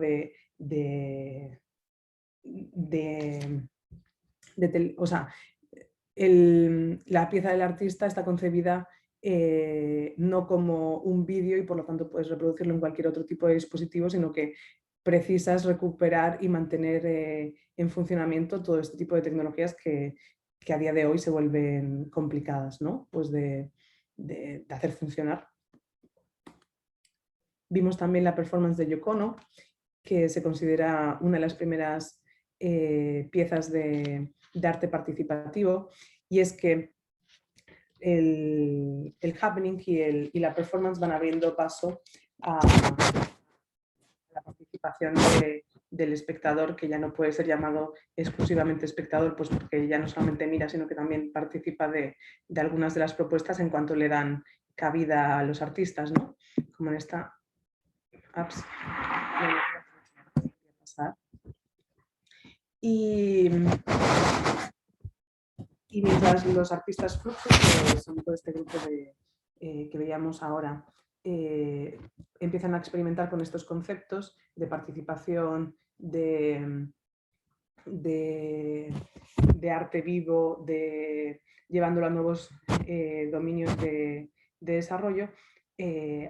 o sea, la pieza del artista está concebida no como un vídeo y por lo tanto puedes reproducirlo en cualquier otro tipo de dispositivo, sino que precisas recuperar y mantener en funcionamiento todo este tipo de tecnologías que a día de hoy se vuelven complicadas, ¿no? Pues de hacer funcionar. Vimos también la performance de Yoko Ono, que se considera una de las primeras piezas de arte participativo, y es que el happening y la performance van abriendo paso a la participación del espectador, que ya no puede ser llamado exclusivamente espectador, pues porque ya no solamente mira, sino que también participa de algunas de las propuestas en cuanto le dan cabida a los artistas, ¿no? Como en esta apps. Y mientras los artistas fluxos, que son todo este grupo que veíamos ahora, empiezan a experimentar con estos conceptos de participación, de arte vivo, llevándolo a nuevos dominios de desarrollo,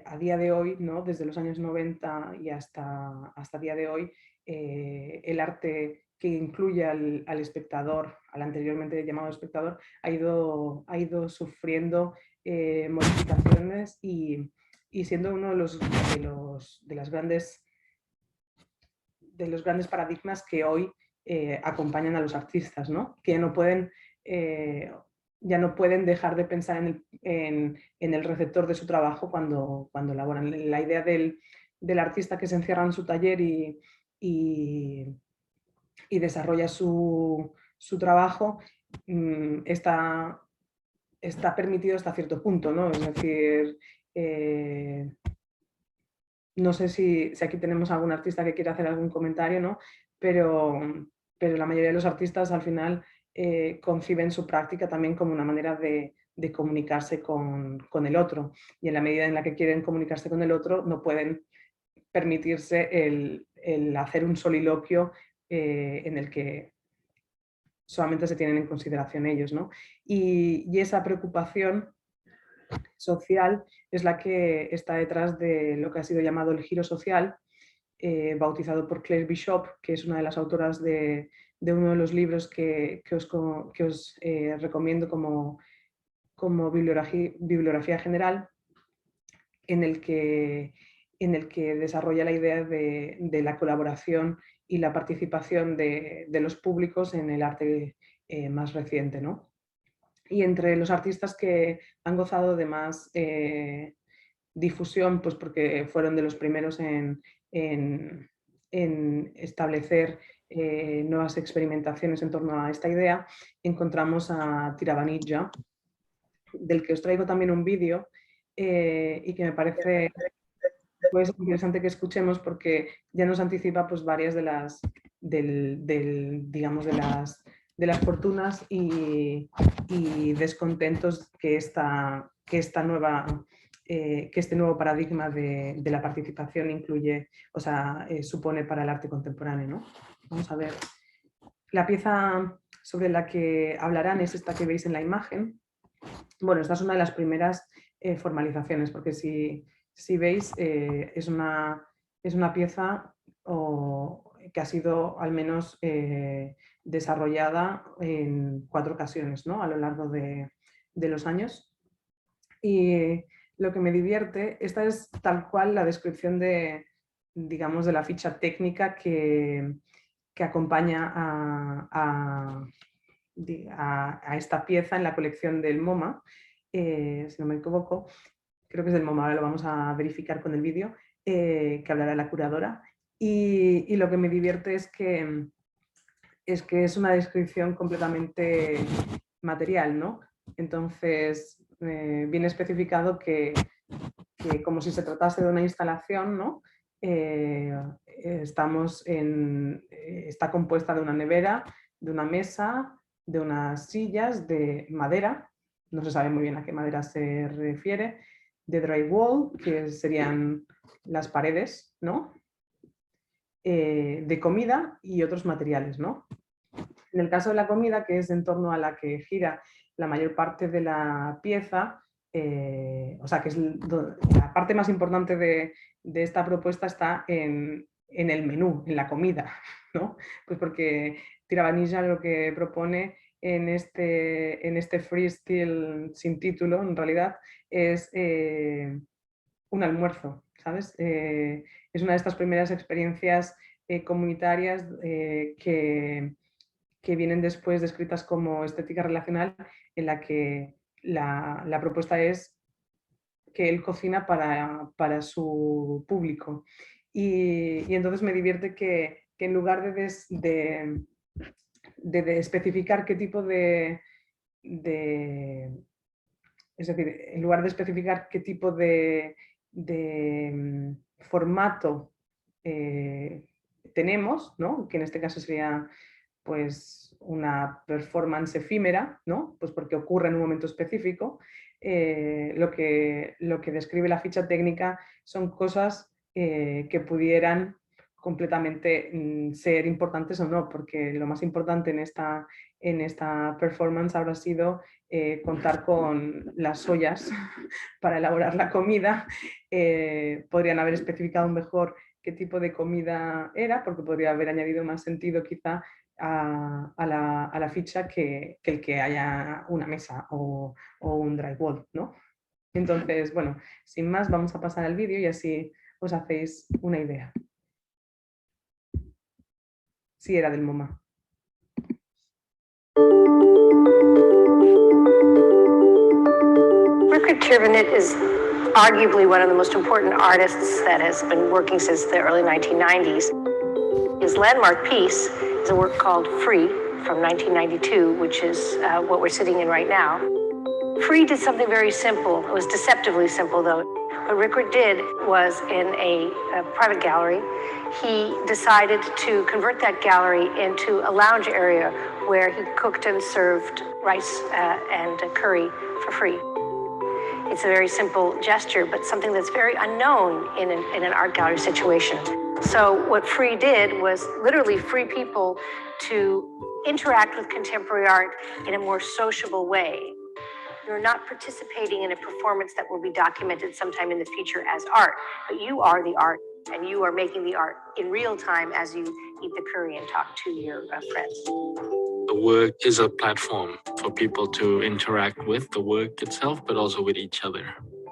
a día de hoy, ¿no? Desde los años 90 y hasta día de hoy, el arte que incluye al espectador, al anteriormente llamado espectador, ha ido sufriendo modificaciones y siendo uno de los grandes paradigmas que hoy acompañan a los artistas, ¿no? Que ya no pueden dejar de pensar en el receptor de su trabajo cuando elaboran. La idea del artista que se encierra en su taller y desarrolla su trabajo está permitido hasta cierto punto, ¿no? Es decir, no sé si aquí tenemos algún artista que quiera hacer algún comentario, ¿no? Pero la mayoría de los artistas al final conciben su práctica también como una manera de comunicarse con el otro, y en la medida en la que quieren comunicarse con el otro no pueden permitirse el hacer un soliloquio en el que solamente se tienen en consideración ellos, ¿no? Y esa preocupación social es la que está detrás de lo que ha sido llamado el giro social, bautizado por Claire Bishop, que es una de las autoras de uno de los libros que os recomiendo como bibliografía general, en el que desarrolla la idea de la colaboración y la participación de los públicos en el arte más reciente, ¿no? Y entre los artistas que han gozado de más difusión, pues porque fueron de los primeros en establecer nuevas experimentaciones en torno a esta idea, encontramos a Tiravanija, del que os traigo también un vídeo y que me parece pues interesante que escuchemos, porque ya nos anticipa pues varias de las digamos de las fortunas y descontentos que este nuevo paradigma de la participación incluye, o sea, supone para el arte contemporáneo, ¿no? Vamos a ver. La pieza sobre la que hablarán es esta que veis en la imagen. Bueno, esta es una de las primeras formalizaciones, porque si veis, es una pieza que ha sido al menos desarrollada en 4 ocasiones, ¿no? A lo largo de los años. Y lo que me divierte, esta es tal cual la descripción digamos, de la ficha técnica que acompaña a esta pieza en la colección del MoMA, si no me equivoco. Creo que es del MoMA, ahora lo vamos a verificar con el vídeo, que hablará la curadora. Y lo que me divierte es que es una descripción completamente material, ¿no? Entonces, viene especificado que como si se tratase de una instalación, ¿no? Está compuesta de una nevera, de una mesa, de unas sillas de madera, no se sabe muy bien a qué madera se refiere, drywall, que serían las paredes, ¿no? De comida y otros materiales, ¿no? En el caso de la comida, que es en torno a la que gira la mayor parte de la pieza, o sea, que es la parte más importante de esta propuesta está en el menú, en la comida, ¿no? Pues porque Tiravanija lo que propone en este freestyle sin título, en realidad, es un almuerzo, ¿sabes? Es una de estas primeras experiencias comunitarias que vienen después descritas como estética relacional, en la que la propuesta es que él cocina para su público. Y entonces me divierte que en lugar de especificar qué tipo es decir, en lugar de especificar qué tipo de formato tenemos, ¿no? Que en este caso sería pues una performance efímera, ¿no? Pues porque ocurre en un momento específico. Lo que describe la ficha técnica son cosas que pudieran completamente ser importantes o no, porque lo más importante en esta performance habrá sido contar con las ollas para elaborar la comida. Podrían haber especificado mejor qué tipo de comida era, porque podría haber añadido más sentido quizá a la ficha que el que haya una mesa o un drywall, ¿no? Entonces, bueno, sin más, vamos a pasar al vídeo y así os hacéis una idea. Sí, era del MoMA. Richard Tirvanit is arguably one of the most important artists that has been working since the early 1990s. His landmark piece is a work called Free from 1992, which is what we're sitting in right now. Free did something very simple. It was deceptively simple, though. What Rickard did was, in a private gallery, he decided to convert that gallery into a lounge area where he cooked and served rice and curry for free. It's a very simple gesture, but something that's very unknown in an art gallery situation. So what Free did was literally free people to interact with contemporary art in a more sociable way. You're not participating in a performance that will be documented sometime in the future as art, but you are the art, and you are making the art in real time as you eat the curry and talk to your friends. The work is a platform for people to interact with the work itself, but also with each other.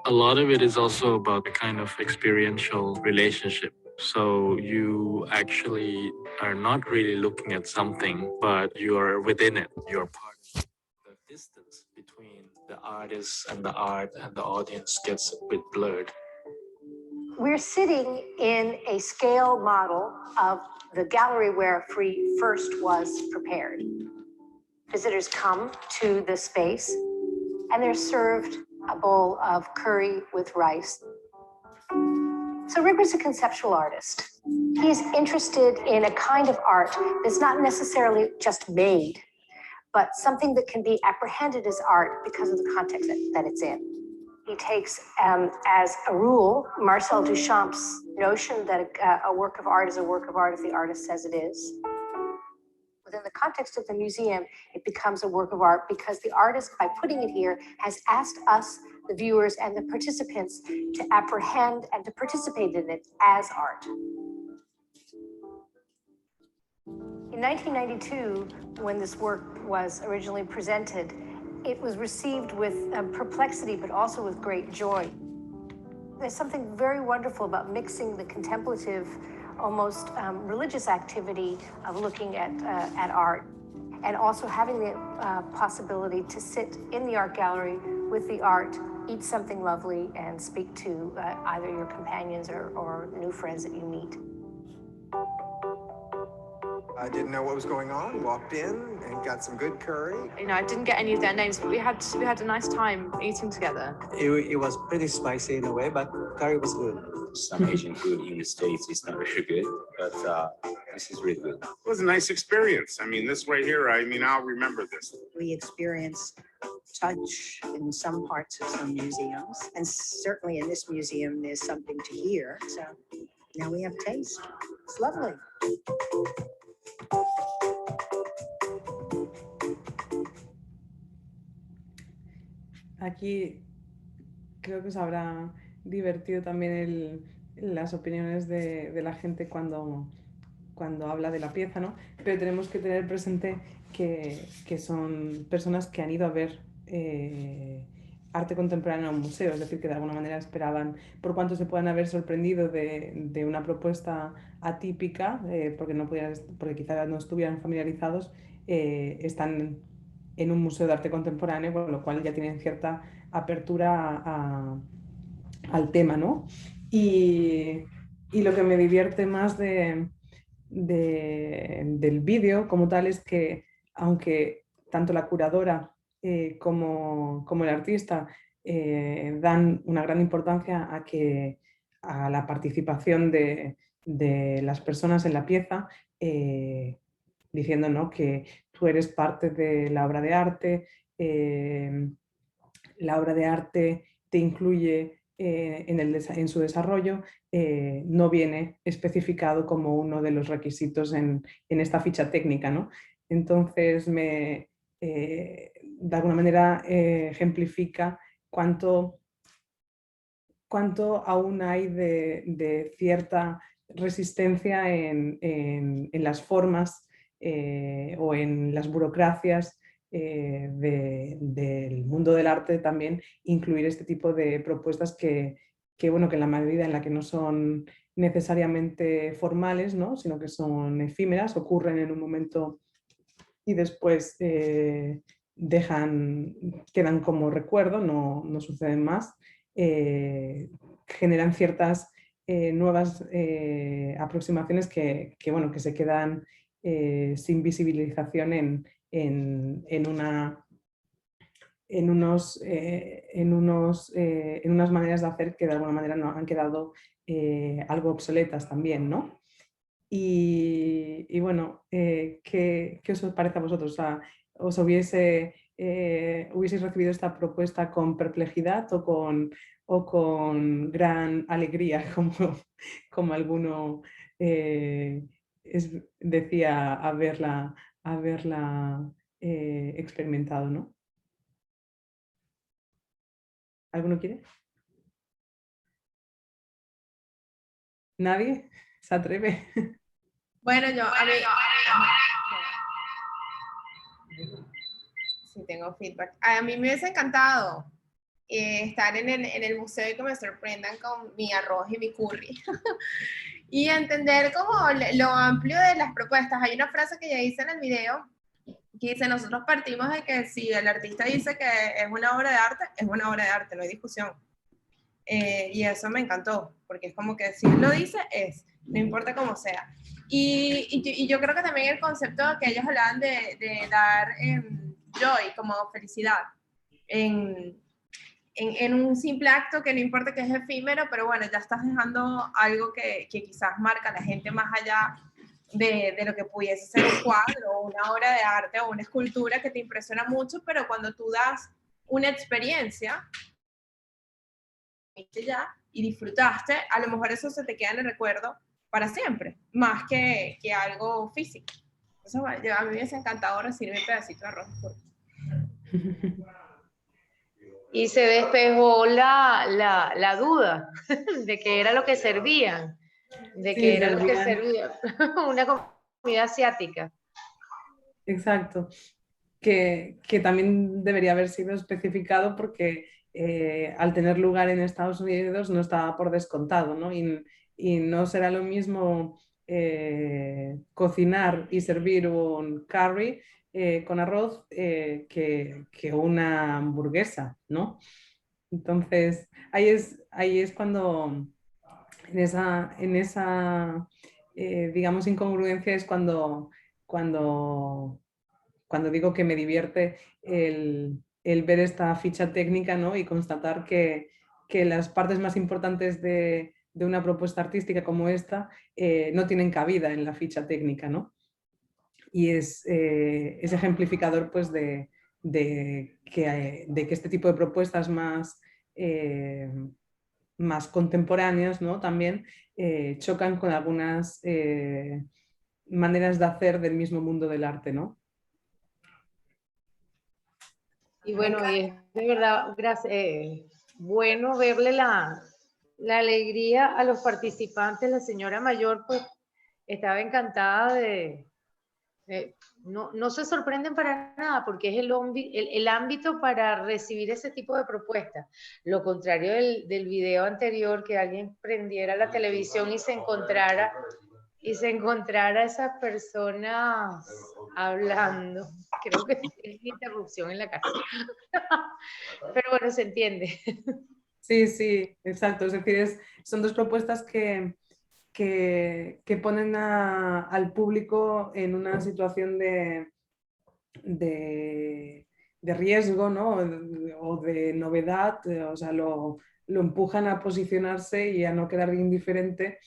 A lot of it is also about a kind of experiential relationship. So you actually are not really looking at something, but you are within it. You're part of it. The distance between the artist and the art and the audience gets a bit blurred. We're sitting in a scale model of the gallery where Free first was prepared. Visitors come to the space and they're served a bowl of curry with rice. So Rickard's a conceptual artist. He's interested in a kind of art that's not necessarily just made, but something that can be apprehended as art because of the context that it's in. He takes as a rule Marcel Duchamp's notion that a work of art is a work of art if the artist says it is. Within the context of the museum, it becomes a work of art because the artist, by putting it here, has asked us, the viewers and the participants, to apprehend and to participate in it as art. In 1992, when this work was originally presented, it was received with perplexity, but also with great joy. There's something very wonderful about mixing the contemplative, almost religious activity of looking at art, and also having the possibility to sit in the art gallery with the art, eat something lovely, and speak to either your companions or new friends that you meet. I didn't know what was going on, walked in and got some good curry. You know, I didn't get any of their names, but we had a nice time eating together. It was pretty spicy in a way, but curry was good. Some Asian food in the States is not very good, but this is really good. It was a nice experience. I mean, this right here, I'll remember this. We experienced touch in some parts of some museums. And certainly in this museum, there's something to hear. So now we have taste. It's lovely. Aquí creo que os habrá divertido también las opiniones de la gente cuando habla de la pieza, ¿no? Pero tenemos que tener presente que son personas que han ido a ver arte contemporáneo en un museo, es decir, que de alguna manera esperaban, por cuanto se puedan haber sorprendido de una propuesta atípica, porque quizás no estuvieran familiarizados, están en un museo de arte contemporáneo, con lo cual ya tienen cierta apertura al tema, ¿no? Y lo que me divierte más del vídeo como tal es que, aunque tanto la curadora como el artista dan una gran importancia a la participación de las personas en la pieza, diciendo, ¿no?, que tú eres parte de la obra de arte, la obra de arte te incluye en su desarrollo, no viene especificado como uno de los requisitos en esta ficha técnica, ¿no? Entonces, de alguna manera ejemplifica cuánto aún hay de cierta resistencia en las formas o en las burocracias del mundo del arte también, incluir este tipo de propuestas que en la medida en la que no son necesariamente formales, ¿no?, sino que son efímeras, ocurren en un momento y después quedan como recuerdo, no suceden más, generan ciertas nuevas aproximaciones que se quedan sin visibilización en unas maneras de hacer que de alguna manera no han quedado algo obsoletas también, ¿no? Y bueno, ¿qué os parece a vosotros? O sea, ¿os hubieseis recibido esta propuesta con perplejidad o con gran alegría, como alguno decía haberla experimentado, ¿no? ¿Alguno quiere? ¿Nadie se atreve? Bueno, sí tengo feedback. A mí me hubiese encantado estar en el museo y que me sorprendan con mi arroz y mi curry. Y entender como lo amplio de las propuestas. Hay una frase que ya hice en el video que dice, nosotros partimos de que si el artista dice que es una obra de arte, es una obra de arte, no hay discusión. Y eso me encantó, porque es como que si él lo dice, no importa cómo sea. Y yo creo que también el concepto que ellos hablaban de dar joy, como felicidad, en un simple acto que no importa que es efímero, pero bueno, ya estás dejando algo que quizás marca a la gente más allá de lo que pudiese ser un cuadro, o una obra de arte, o una escultura que te impresiona mucho, pero cuando tú das una experiencia, ya y disfrutaste, a lo mejor eso se te queda en el recuerdo para siempre, más que algo físico. Entonces, bueno, a mí me hubiese encantado recibir mi pedacito de arroz. Y se despejó la duda de qué era lo que servían, una comida asiática. Exacto, que también debería haber sido especificado porque al tener lugar en Estados Unidos no estaba por descontado, ¿no? Y no será lo mismo cocinar y servir un curry con arroz que una hamburguesa, ¿no? Entonces, ahí es cuando en esa digamos, incongruencia es cuando digo que me divierte el ver esta ficha técnica, ¿no? Y constatar que las partes más importantes de una propuesta artística como esta no tienen cabida en la ficha técnica, ¿no? Y es ejemplificador pues, de que este tipo de propuestas más, más contemporáneas, ¿no? También chocan con algunas maneras de hacer del mismo mundo del arte, ¿no? Y bueno, y es de verdad bueno verle la alegría a los participantes. La señora mayor pues estaba encantada no se sorprenden para nada porque es el ámbito para recibir ese tipo de propuestas. Lo contrario del video anterior, que alguien prendiera la televisión y se encontrara a esas personas hablando. Creo que es interrupción en la casa. Pero bueno, se entiende. Sí, sí, exacto. Es decir, son dos propuestas que ponen al público en una situación de riesgo, ¿no? O de novedad, o sea, lo empujan a posicionarse y a no quedar indiferente,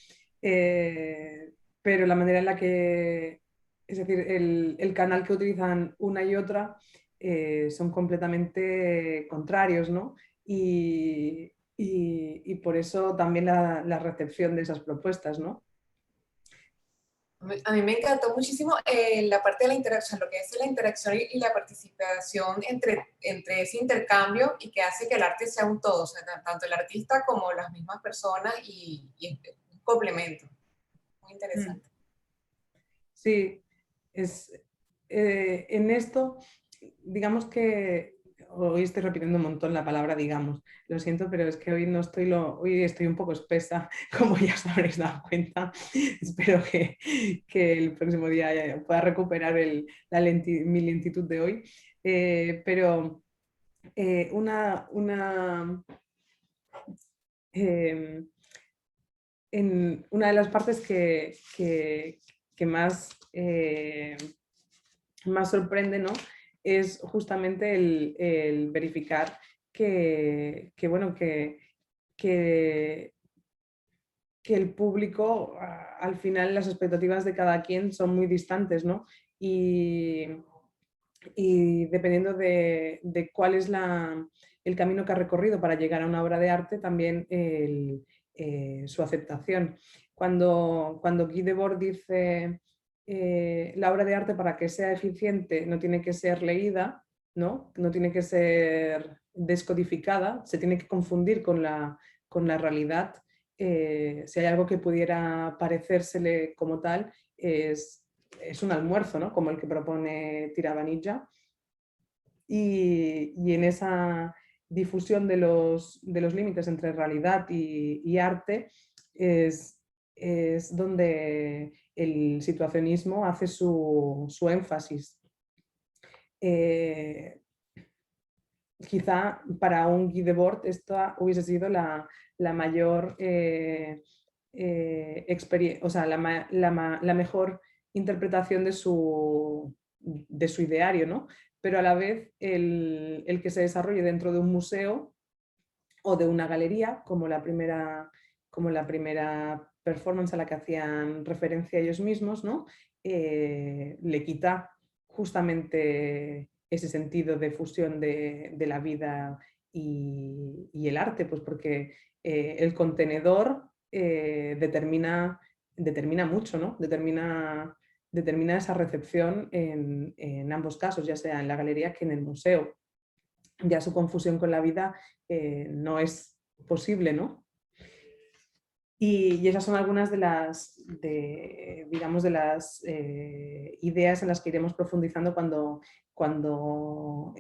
pero la manera en la que, es decir, el canal que utilizan una y otra son completamente contrarios, ¿no? Y por eso también la recepción de esas propuestas, ¿no? A mí me encantó muchísimo la parte de la interacción, lo que es la interacción y la participación entre ese intercambio y que hace que el arte sea un todo, o sea, tanto el artista como las mismas personas y un complemento. Muy interesante. Sí, en esto, digamos que hoy estoy repitiendo un montón la palabra digamos, lo siento, pero es que hoy no estoy hoy estoy un poco espesa, como ya os habréis dado cuenta. Espero que el próximo día pueda recuperar mi lentitud de hoy. Pero una de las partes que más, más sorprende, ¿no? Es justamente el verificar que el público, al final las expectativas de cada quien son muy distantes, ¿no? Y dependiendo de cuál es el camino que ha recorrido para llegar a una obra de arte, también su aceptación. Cuando Guy Debord dice la obra de arte para que sea eficiente no tiene que ser leída, ¿no? No tiene que ser descodificada, se tiene que confundir con la realidad. Si hay algo que pudiera parecérsele como tal, es un almuerzo, ¿no? Como el que propone Tiravanija. Y en esa difusión de los límites entre realidad y arte es donde el situacionismo hace su énfasis. Quizá para un Guy Debord esta hubiese sido la mayor experiencia, o sea, la mejor interpretación de su ideario, ¿no? Pero a la vez el que se desarrolle dentro de un museo o de una galería, como la primera performance a la que hacían referencia ellos mismos, ¿no? Le quita justamente ese sentido de fusión de la vida y el arte, pues porque el contenedor determina mucho, ¿no? Determina esa recepción en ambos casos, ya sea en la galería que en el museo. Ya su confusión con la vida no es posible, ¿no? Y esas son algunas de las ideas en las que iremos profundizando cuando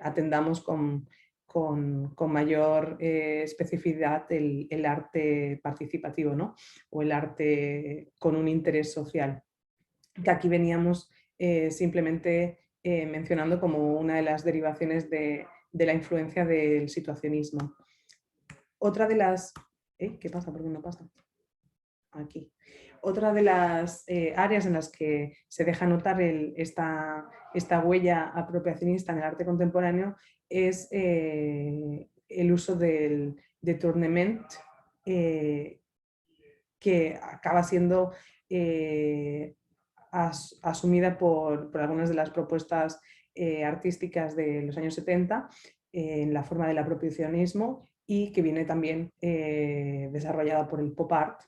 atendamos con mayor especificidad el arte participativo, ¿no? O el arte con un interés social, que aquí veníamos simplemente mencionando como una de las derivaciones de la influencia del situacionismo. Otra de las... ¿Qué pasa? ¿Por qué no pasa? Aquí. Otra de las áreas en las que se deja notar esta huella apropiacionista en el arte contemporáneo es el uso del tournement, que acaba siendo asumida por algunas de las propuestas artísticas de los años 70 en la forma del apropiacionismo y que viene también desarrollada por el pop art.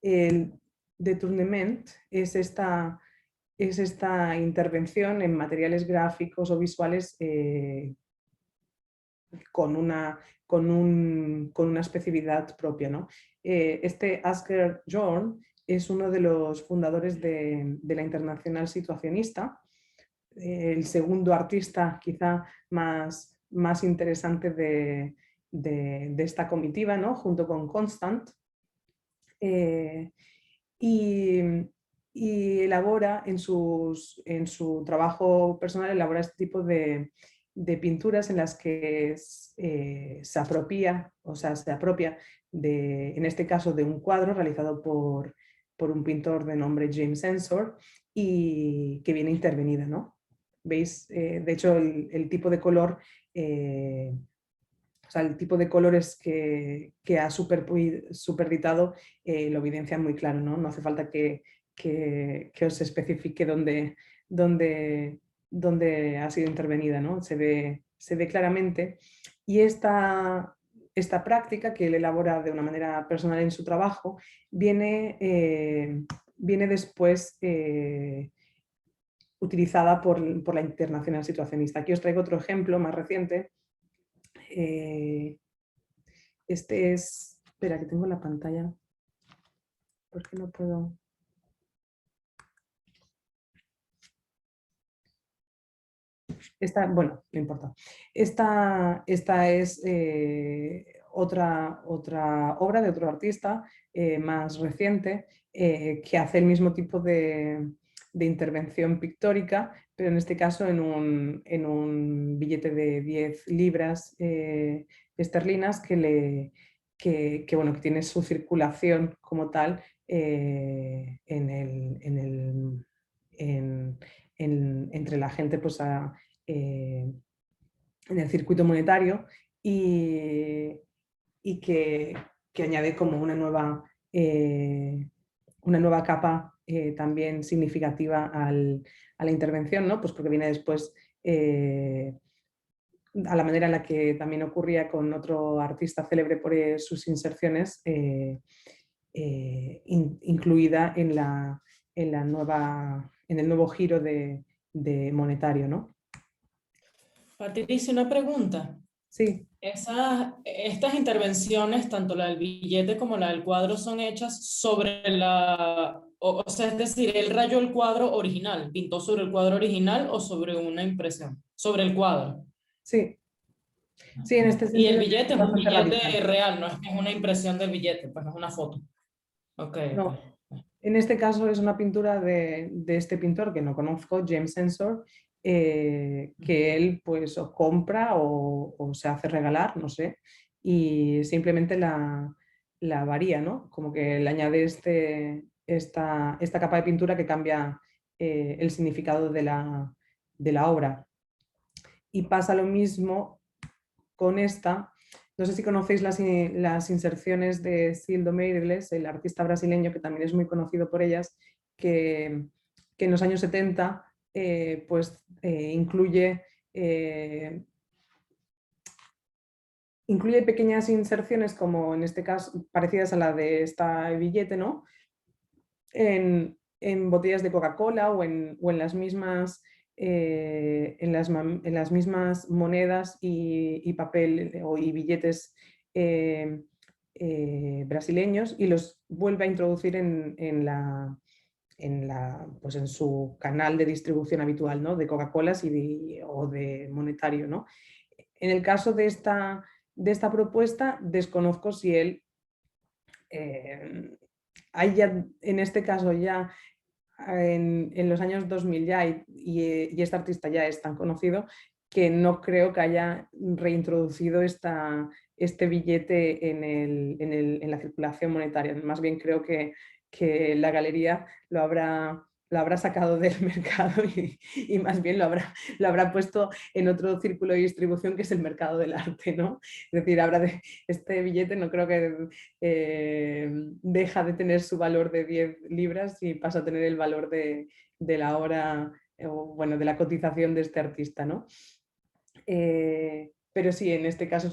El détournement es esta intervención en materiales gráficos o visuales con una especificidad propia, ¿no? Este Asger Jorn es uno de los fundadores de la Internacional Situacionista, el segundo artista quizá más interesante de esta comitiva, ¿no? Junto con Constant. Y elabora en su trabajo personal, elabora este tipo de pinturas en las que se apropia en este caso de un cuadro realizado por un pintor de nombre James Ensor y que viene intervenida, ¿no? ¿Veis? De hecho, el tipo de color, el tipo de colores que ha superditado lo evidencia muy claro, ¿no? No hace falta que os especifique dónde ha sido intervenida, ¿no? Se ve claramente. Y esta práctica que él elabora de una manera personal en su trabajo viene después utilizada por la Internacional Situacionista. Aquí os traigo otro ejemplo más reciente. Este es... Espera, que tengo la pantalla. ¿Por qué no puedo...? Bueno, no importa. Esta es otra obra de otro artista más reciente que hace el mismo tipo de intervención pictórica, pero en este caso en un billete de 10 libras esterlinas que tiene su circulación como tal entre la gente pues, en el circuito monetario y que añade como una nueva capa también significativa a la intervención, ¿no? Pues porque viene después a la manera en la que también ocurría con otro artista célebre por sus inserciones, incluida en el nuevo giro de monetario, ¿no? Patricia, una pregunta. Sí. Estas intervenciones, tanto la del billete como la del cuadro, son hechas sobre o sea, es decir, él rayó el cuadro original, pintó sobre el cuadro original o sobre una impresión, sobre el cuadro. Sí. Sí, en este sentido. Y el billete es un billete real, no es que es una impresión del billete, pues no es una foto. Okay, no. Okay. En este caso es una pintura de este pintor que no conozco, James Ensor, que él pues o compra o se hace regalar, no sé, y simplemente la varía, ¿no? Como que le añade esta capa de pintura que cambia el significado de la obra. Y pasa lo mismo con esta. No sé si conocéis las inserciones de Cildo Meireles, el artista brasileño que también es muy conocido por ellas, que en los años 70 incluye pequeñas inserciones, como en este caso parecidas a la de este billete, ¿no? En botellas de Coca-Cola o en las mismas monedas y papel y billetes brasileños, y los vuelve a introducir en su canal de distribución habitual, ¿no? De Coca-Colas o de monetario, ¿no? En el caso de esta propuesta, desconozco si él hay ya, en este caso ya en los años 2000 ya, y este artista ya es tan conocido que no creo que haya reintroducido este billete en la circulación monetaria. Más bien creo que la galería lo habrá sacado del mercado y más bien lo habrá puesto en otro círculo de distribución, que es el mercado del arte, ¿no? Es decir, este billete no creo que deja de tener su valor de 10 libras y pasa a tener el valor de la obra o bueno, de la cotización de este artista, ¿no? Pero sí, en este caso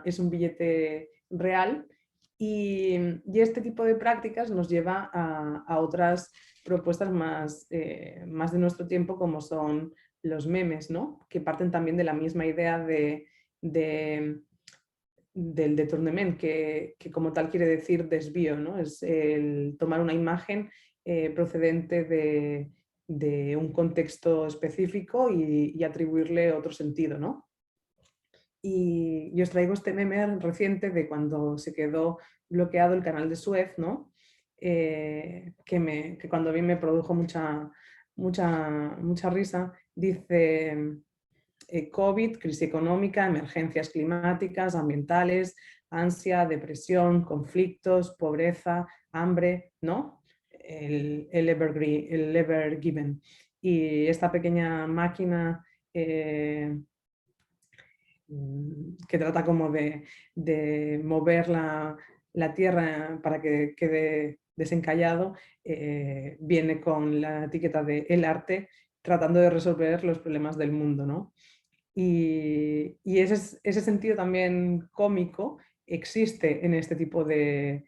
es un billete real y este tipo de prácticas nos lleva a otras propuestas más de nuestro tiempo, como son los memes, ¿no? Que parten también de la misma idea del détournement, que como tal quiere decir desvío, ¿no? Es el tomar una imagen procedente de un contexto específico y atribuirle otro sentido, ¿no? Y os traigo este meme reciente de cuando se quedó bloqueado el canal de Suez, ¿no? Que cuando vi me produjo mucha risa. Dice COVID, crisis económica, emergencias climáticas, ambientales, ansia, depresión, conflictos, pobreza, hambre, ¿no? El Ever Given. Y esta pequeña máquina que trata como de mover la tierra para que quede desencallado, viene con la etiqueta de el arte, tratando de resolver los problemas del mundo, ¿no? Y ese sentido también cómico existe en este tipo de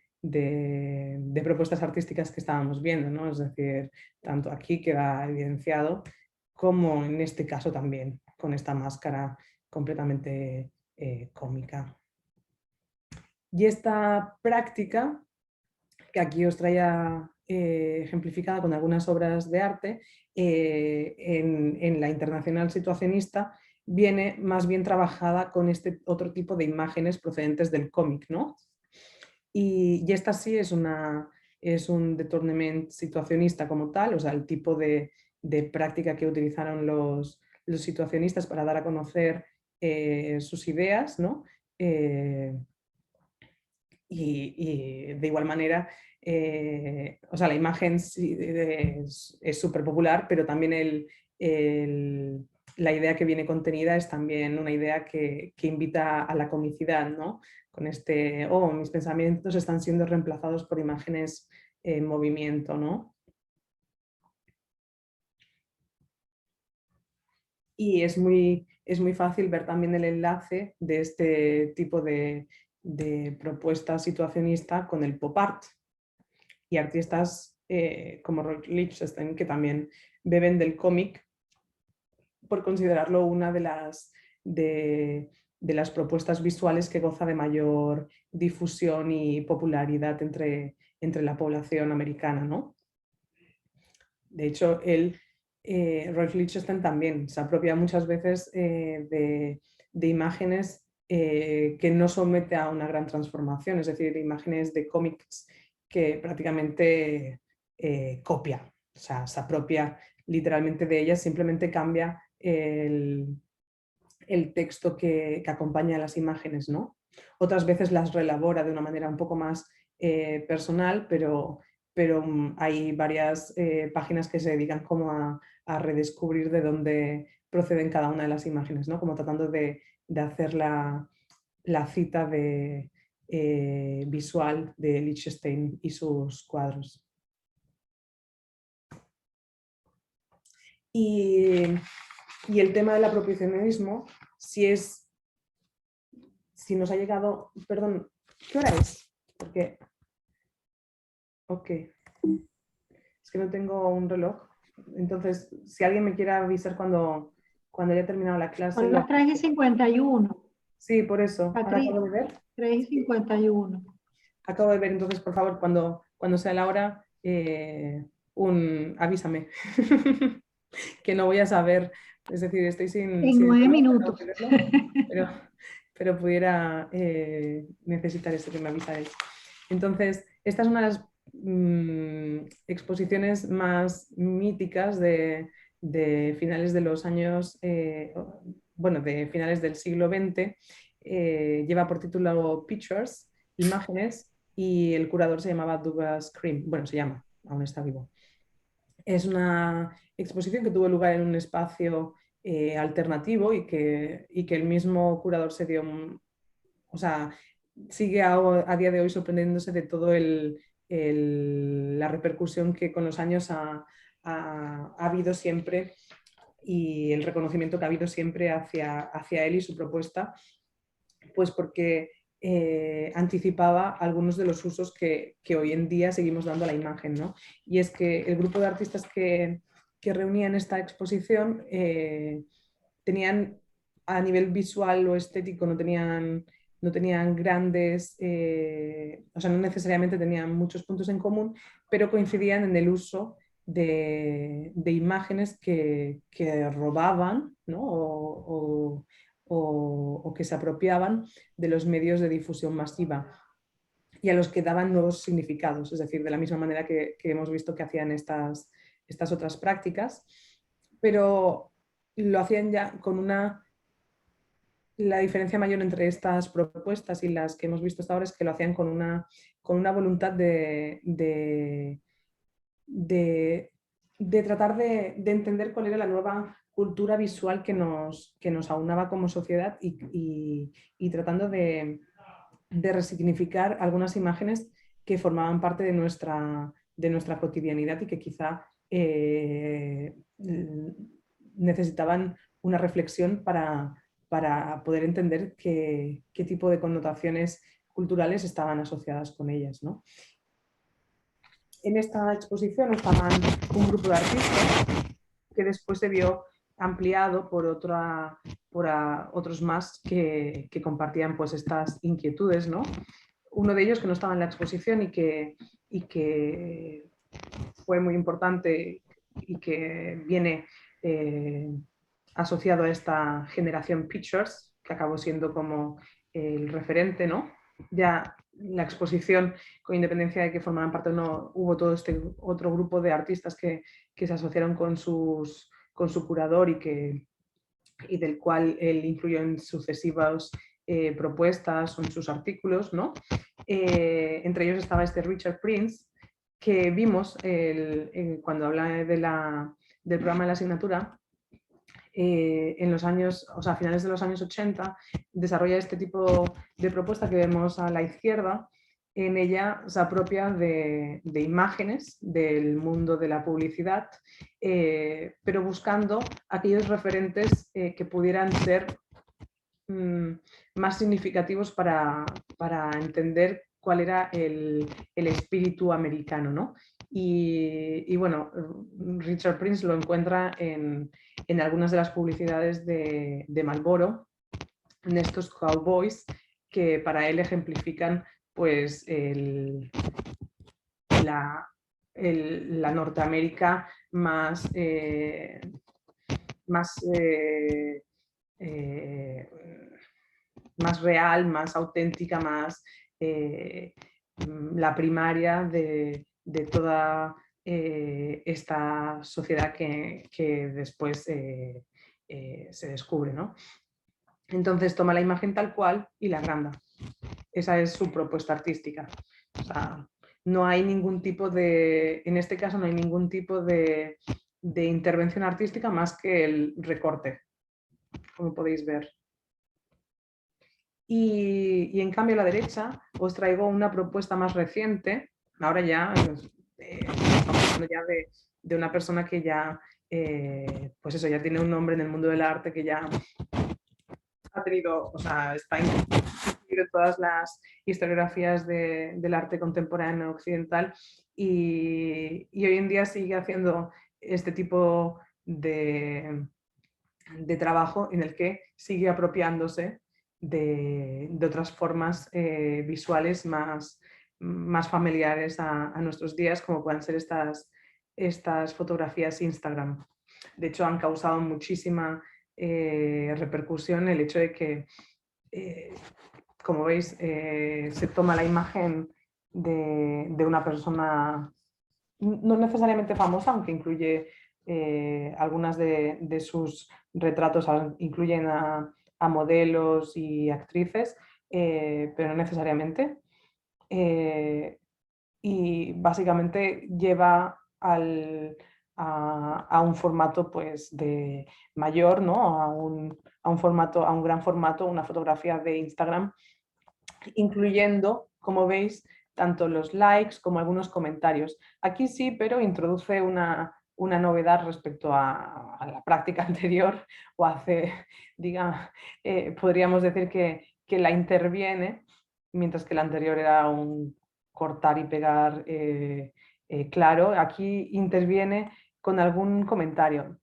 propuestas artísticas que estábamos viendo, ¿no? Es decir, tanto aquí queda evidenciado como en este caso también, con esta máscara completamente cómica. Y esta práctica, que aquí os traía ejemplificada con algunas obras de arte, en la Internacional Situacionista viene más bien trabajada con este otro tipo de imágenes procedentes del cómic, ¿no? Y esta sí es un détournement situacionista como tal, o sea, el tipo de práctica que utilizaron los situacionistas para dar a conocer sus ideas, ¿no? Y de igual manera, o sea, la imagen sí, es súper popular, pero también la idea que viene contenida es también una idea que invita a la comicidad, ¿no? Con mis pensamientos están siendo reemplazados por imágenes en movimiento, ¿no? Y es muy fácil ver también el enlace de este tipo de propuesta situacionista con el pop art y artistas como Roy Lichtenstein, que también beben del cómic por considerarlo una de las propuestas visuales que goza de mayor difusión y popularidad entre la población americana, ¿no? De hecho, Rolf Lichtenstein también se apropia muchas veces de imágenes que no somete a una gran transformación, es decir, imágenes de cómics que prácticamente copia, o sea, se apropia literalmente de ellas, simplemente cambia el texto que acompaña a las imágenes, ¿no? Otras veces las reelabora de una manera un poco más personal, pero hay varias páginas que se dedican como a redescubrir de dónde proceden cada una de las imágenes, ¿no? Como tratando de hacer la cita visual de Lichtenstein y sus cuadros. Y el tema del apropiacionismo, si nos ha llegado... Perdón, ¿qué hora es? Porque... Ok. Es que no tengo un reloj. Entonces, si alguien me quiere avisar cuando haya terminado la clase... Son las 3:51. Sí, por eso. Ahora acabo de ver. 3:51. Acabo de ver, entonces, por favor, cuando sea la hora, avísame. Que no voy a saber, es decir, estoy sin... En 9 minutos. Pero pudiera necesitar esto que me avisáis. Entonces, esta es una de las exposiciones más míticas de finales de los años, de finales del siglo XX. Lleva por título Pictures, Imágenes, y el curador se llamaba Douglas Cream. Bueno, se llama, aún está vivo. Es una exposición que tuvo lugar en un espacio alternativo y que el mismo curador se dio, o sea, sigue a día de hoy sorprendiéndose de todo la repercusión que con los años ha habido siempre y el reconocimiento que ha habido siempre hacia él y su propuesta, pues porque anticipaba algunos de los usos que hoy en día seguimos dando a la imagen, ¿no? Y es que el grupo de artistas que reunían esta exposición tenían, a nivel visual o estético, no tenían grandes, o sea, no necesariamente tenían muchos puntos en común, pero coincidían en el uso de imágenes que robaban, ¿no? o que se apropiaban de los medios de difusión masiva y a los que daban nuevos significados, es decir, de la misma manera que hemos visto que hacían estas otras prácticas, pero lo hacían ya con la diferencia mayor entre estas propuestas y las que hemos visto hasta ahora es que lo hacían con una voluntad de tratar de entender cuál era la nueva cultura visual que nos aunaba como sociedad y tratando de resignificar algunas imágenes que formaban parte de nuestra cotidianidad y que quizá necesitaban una reflexión para poder entender qué tipo de connotaciones culturales estaban asociadas con ellas, ¿no? En esta exposición estaban un grupo de artistas que después se vio ampliado por otros más que compartían pues estas inquietudes, ¿no? Uno de ellos que no estaba en la exposición y que fue muy importante y que viene asociado a esta generación Pictures, que acabó siendo como el referente, ¿no? Ya la exposición, con independencia de que formaran parte o no, hubo todo este otro grupo de artistas que se asociaron con su curador y del cual él influyó en sucesivas propuestas o en sus artículos, ¿no? Entre ellos estaba este Richard Prince, que vimos cuando hablaba del programa de la asignatura, en los años, o sea, a finales de los años 80, desarrolla este tipo de propuesta que vemos a la izquierda. En ella se apropia de imágenes del mundo de la publicidad, pero buscando aquellos referentes que pudieran ser más significativos para entender cuál era el espíritu americano, ¿no? Y bueno, Richard Prince lo encuentra en algunas de las publicidades de Marlboro, en estos cowboys que para él ejemplifican pues la Norteamérica más real, más auténtica, más la primaria de toda esta sociedad que después se descubre, ¿no? Entonces toma la imagen tal cual y la agranda. Esa es su propuesta artística. O sea, no hay ningún tipo de, en este caso no hay ningún tipo de intervención artística más que el recorte, como podéis ver. Y en cambio a la derecha os traigo una propuesta más reciente. Ahora ya estamos hablando ya de una persona que ya, pues eso, ya tiene un nombre en el mundo del arte, que ya ha tenido, o sea, está incluido en todas las historiografías del arte contemporáneo occidental y hoy en día sigue haciendo este tipo de trabajo en el que sigue apropiándose de otras formas visuales más familiares a nuestros días, como puedan ser estas fotografías Instagram. De hecho, han causado muchísima repercusión el hecho de que, como veis, se toma la imagen de una persona no necesariamente famosa, aunque incluye algunas de sus retratos, incluyen a modelos y actrices, pero no necesariamente. Y básicamente lleva a un formato pues, de mayor, ¿no? a un gran formato, una fotografía de Instagram, incluyendo, como veis, tanto los likes como algunos comentarios. Aquí sí, pero introduce una una novedad respecto a la práctica anterior, o hace, podríamos decir que la interviene, mientras que la anterior era un cortar y pegar claro. Aquí interviene con algún comentario.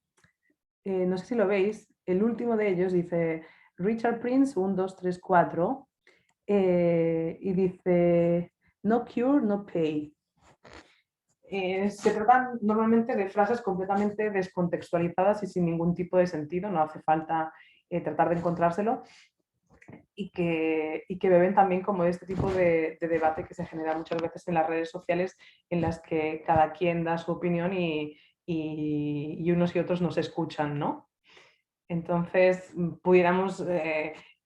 No sé si lo veis, el último de ellos dice Richard Prince, 1, 2, 3, 4, y dice no cure, no pay. Se tratan normalmente de frases completamente descontextualizadas y sin ningún tipo de sentido, no hace falta tratar de encontrárselo, y que beben también como de este tipo de debate que se genera muchas veces en las redes sociales, en las que cada quien da su opinión y unos y otros nos escuchan, ¿no? Entonces, pudiéramos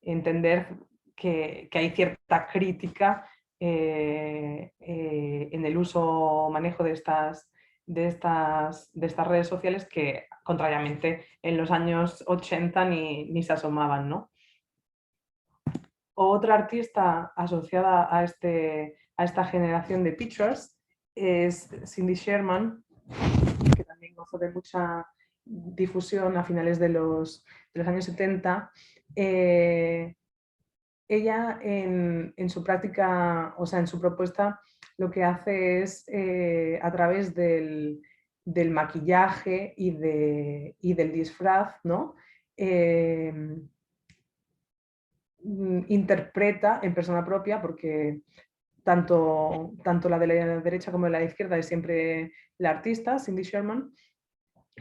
entender que hay cierta crítica en el uso o manejo de estas redes sociales que, contrariamente, en los años 80 ni se asomaban, ¿no? Otra artista asociada a esta generación de pictures es Cindy Sherman, que también gozó de mucha difusión a finales de los años 70. Ella en su práctica, o sea, en su propuesta, lo que hace es a través del maquillaje y del disfraz, ¿no? Interpreta en persona propia, porque tanto la de la derecha como de la izquierda es siempre la artista, Cindy Sherman,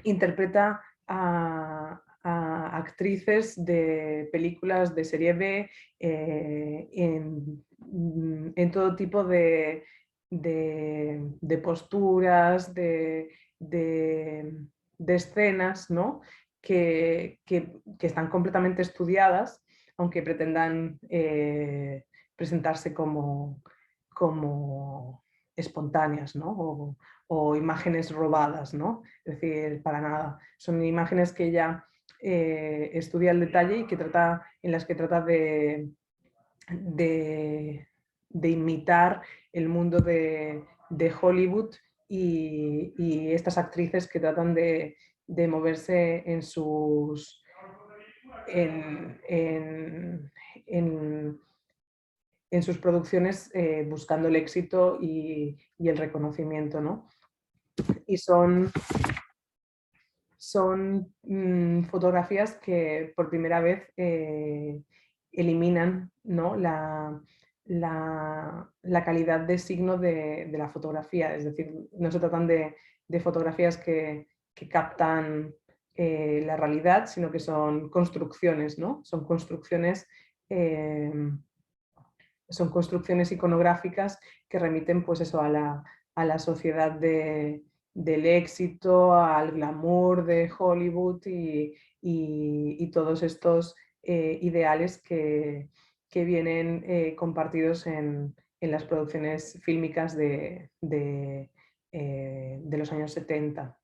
interpreta a actrices de películas de serie B en todo tipo de posturas, de escenas, ¿no? que están completamente estudiadas, aunque pretendan presentarse como espontáneas, ¿no? O imágenes robadas, ¿no? Es decir, para nada. Son imágenes que ella estudia al detalle y en las que trata de imitar el mundo de Hollywood y estas actrices que tratan de moverse en sus en sus producciones buscando el éxito y el reconocimiento, ¿no? Y son fotografías que por primera vez eliminan, ¿no? la calidad de signo de la fotografía, es decir, no se tratan de fotografías que captan la realidad, sino que son construcciones, ¿no? Son construcciones iconográficas que remiten, pues eso, a la sociedad del éxito, al glamour de Hollywood y todos estos ideales que vienen compartidos en las producciones fílmicas de los años 70.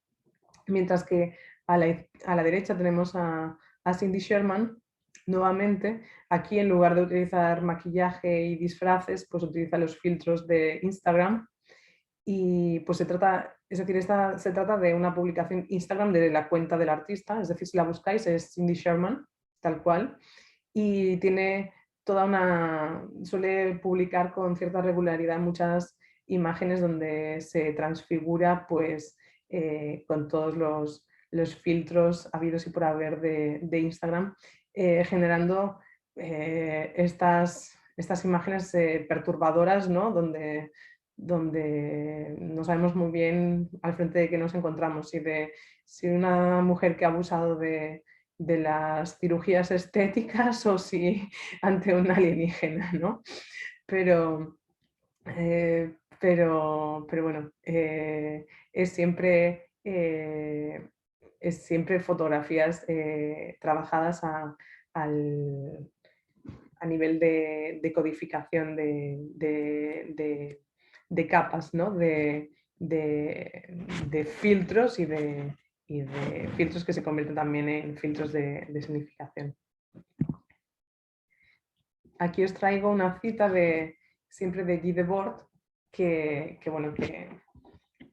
Mientras que a la derecha tenemos a Cindy Sherman. Nuevamente, aquí en lugar de utilizar maquillaje y disfraces, pues utiliza los filtros de Instagram, y pues se trata de una publicación Instagram de la cuenta del artista, es decir, si la buscáis es Cindy Sherman, tal cual, y tiene suele publicar con cierta regularidad muchas imágenes donde se transfigura, pues con todos los filtros habidos y por haber de Instagram, generando estas imágenes perturbadoras, ¿no? Donde no sabemos muy bien al frente de qué nos encontramos, si una mujer que ha abusado de las cirugías estéticas o si ante un alienígena, ¿no? Pero bueno, es siempre fotografías trabajadas a nivel de codificación de capas, ¿no? de filtros y de filtros que se convierten también en filtros de significación. Aquí os traigo una cita siempre de Guy Debord, que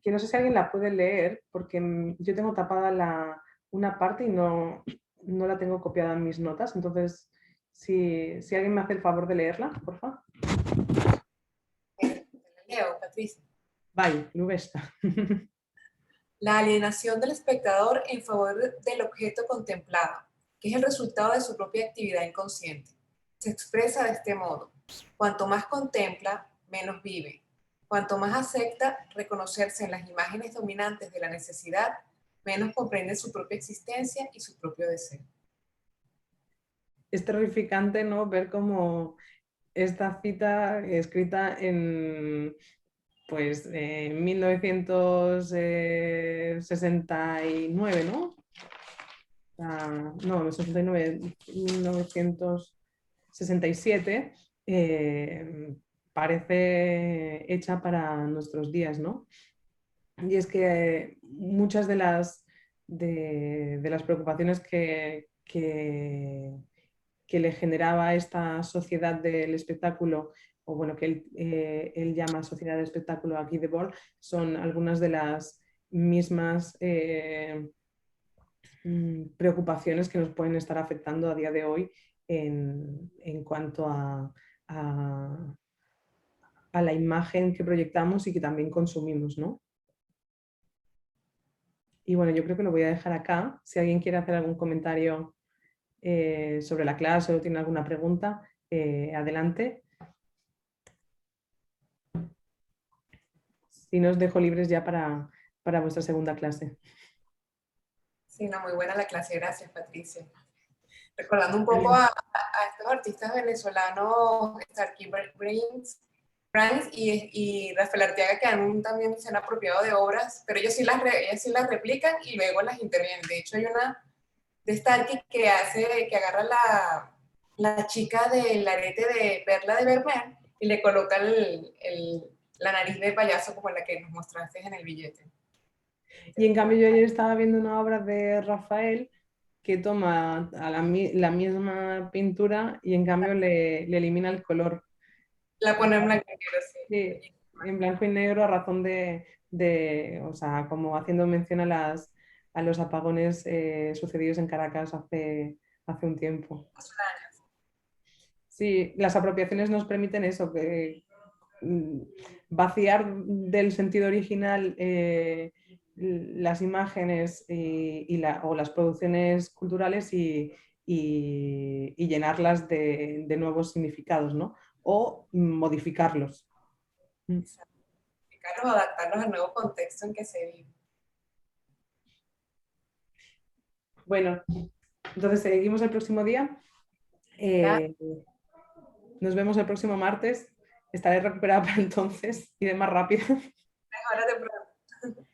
que no sé si alguien la puede leer, porque yo tengo tapada una parte y no la tengo copiada en mis notas. Entonces, si alguien me hace el favor de leerla, por favor. Leo, Patricia. Vaya, Lubesta. La alienación del espectador en favor del objeto contemplado, que es el resultado de su propia actividad inconsciente. Se expresa de este modo: cuanto más contempla, menos vive. Cuanto más acepta reconocerse en las imágenes dominantes de la necesidad, menos comprende su propia existencia y su propio deseo. Es terrificante, ¿no? Ver cómo esta cita escrita en 1969, ¿no? No, 69, 1967, parece hecha para nuestros días, ¿no? Y es que muchas de las preocupaciones que le generaba esta sociedad del espectáculo, o bueno, que él llama sociedad del espectáculo aquí de Debord, son algunas de las mismas preocupaciones que nos pueden estar afectando a día de hoy en cuanto a la imagen que proyectamos y que también consumimos, ¿no? Y bueno, yo creo que lo voy a dejar acá. Si alguien quiere hacer algún comentario sobre la clase o tiene alguna pregunta, adelante. Si no, os dejo libres ya para vuestra segunda clase. Sí, no, muy buena la clase, gracias Patricia. Recordando un poco a estos artistas venezolanos, Starkey Brains y Rafael Arteaga, que también se han apropiado de obras, pero ellos sí las replican y luego las intervienen. De hecho, hay una de Starkey que agarra la chica del arete de Perla de Vermeer y le coloca la nariz de payaso como la que nos mostraste en el billete. Y en cambio yo ayer estaba viendo una obra de Rafael que toma la misma pintura y en cambio le elimina el color. La pone en blanco y negro, sí. Sí, en blanco y negro a razón o sea, como haciendo mención a los apagones sucedidos en Caracas hace un tiempo. Sí, las apropiaciones nos permiten eso, que vaciar del sentido original las imágenes o las producciones culturales y llenarlas de nuevos significados, ¿no? O modificarlos. Modificarlos o adaptarlos al nuevo contexto en que se vive. Bueno, entonces seguimos el próximo día. Nos vemos el próximo martes. Estaré recuperada para entonces y de más rápido. Mejórate pronto.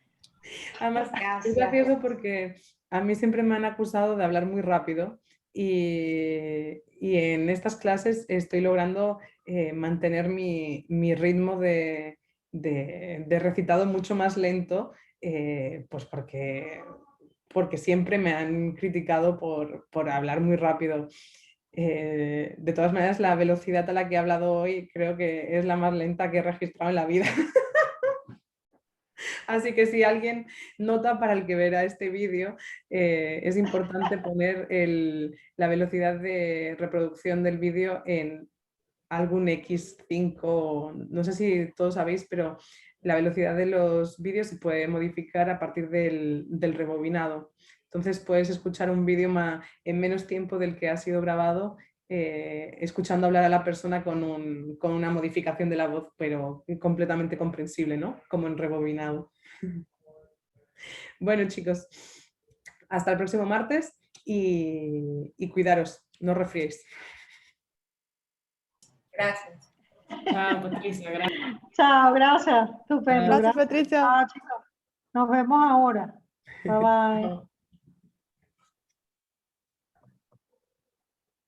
Además, es gracioso porque a mí siempre me han acusado de hablar muy rápido y en estas clases estoy logrando mantener mi ritmo de recitado mucho más lento, pues porque siempre me han criticado por hablar muy rápido. De todas maneras, la velocidad a la que he hablado hoy creo que es la más lenta que he registrado en la vida. Así que si alguien nota para el que verá este vídeo, es importante poner la velocidad de reproducción del vídeo en algún X5, no sé si todos sabéis, pero la velocidad de los vídeos se puede modificar a partir del rebobinado. Entonces puedes escuchar un vídeo en menos tiempo del que ha sido grabado, escuchando hablar a la persona con una modificación de la voz, pero completamente comprensible, ¿no? Como en rebobinado. Bueno, chicos, hasta el próximo martes y cuidaros, no os resfriéis. Gracias. Chao, Patricia, gracias. Chao, gracias. Estupendo. Gracias, Patricia. Chao, chicos. Nos vemos ahora. Bye bye.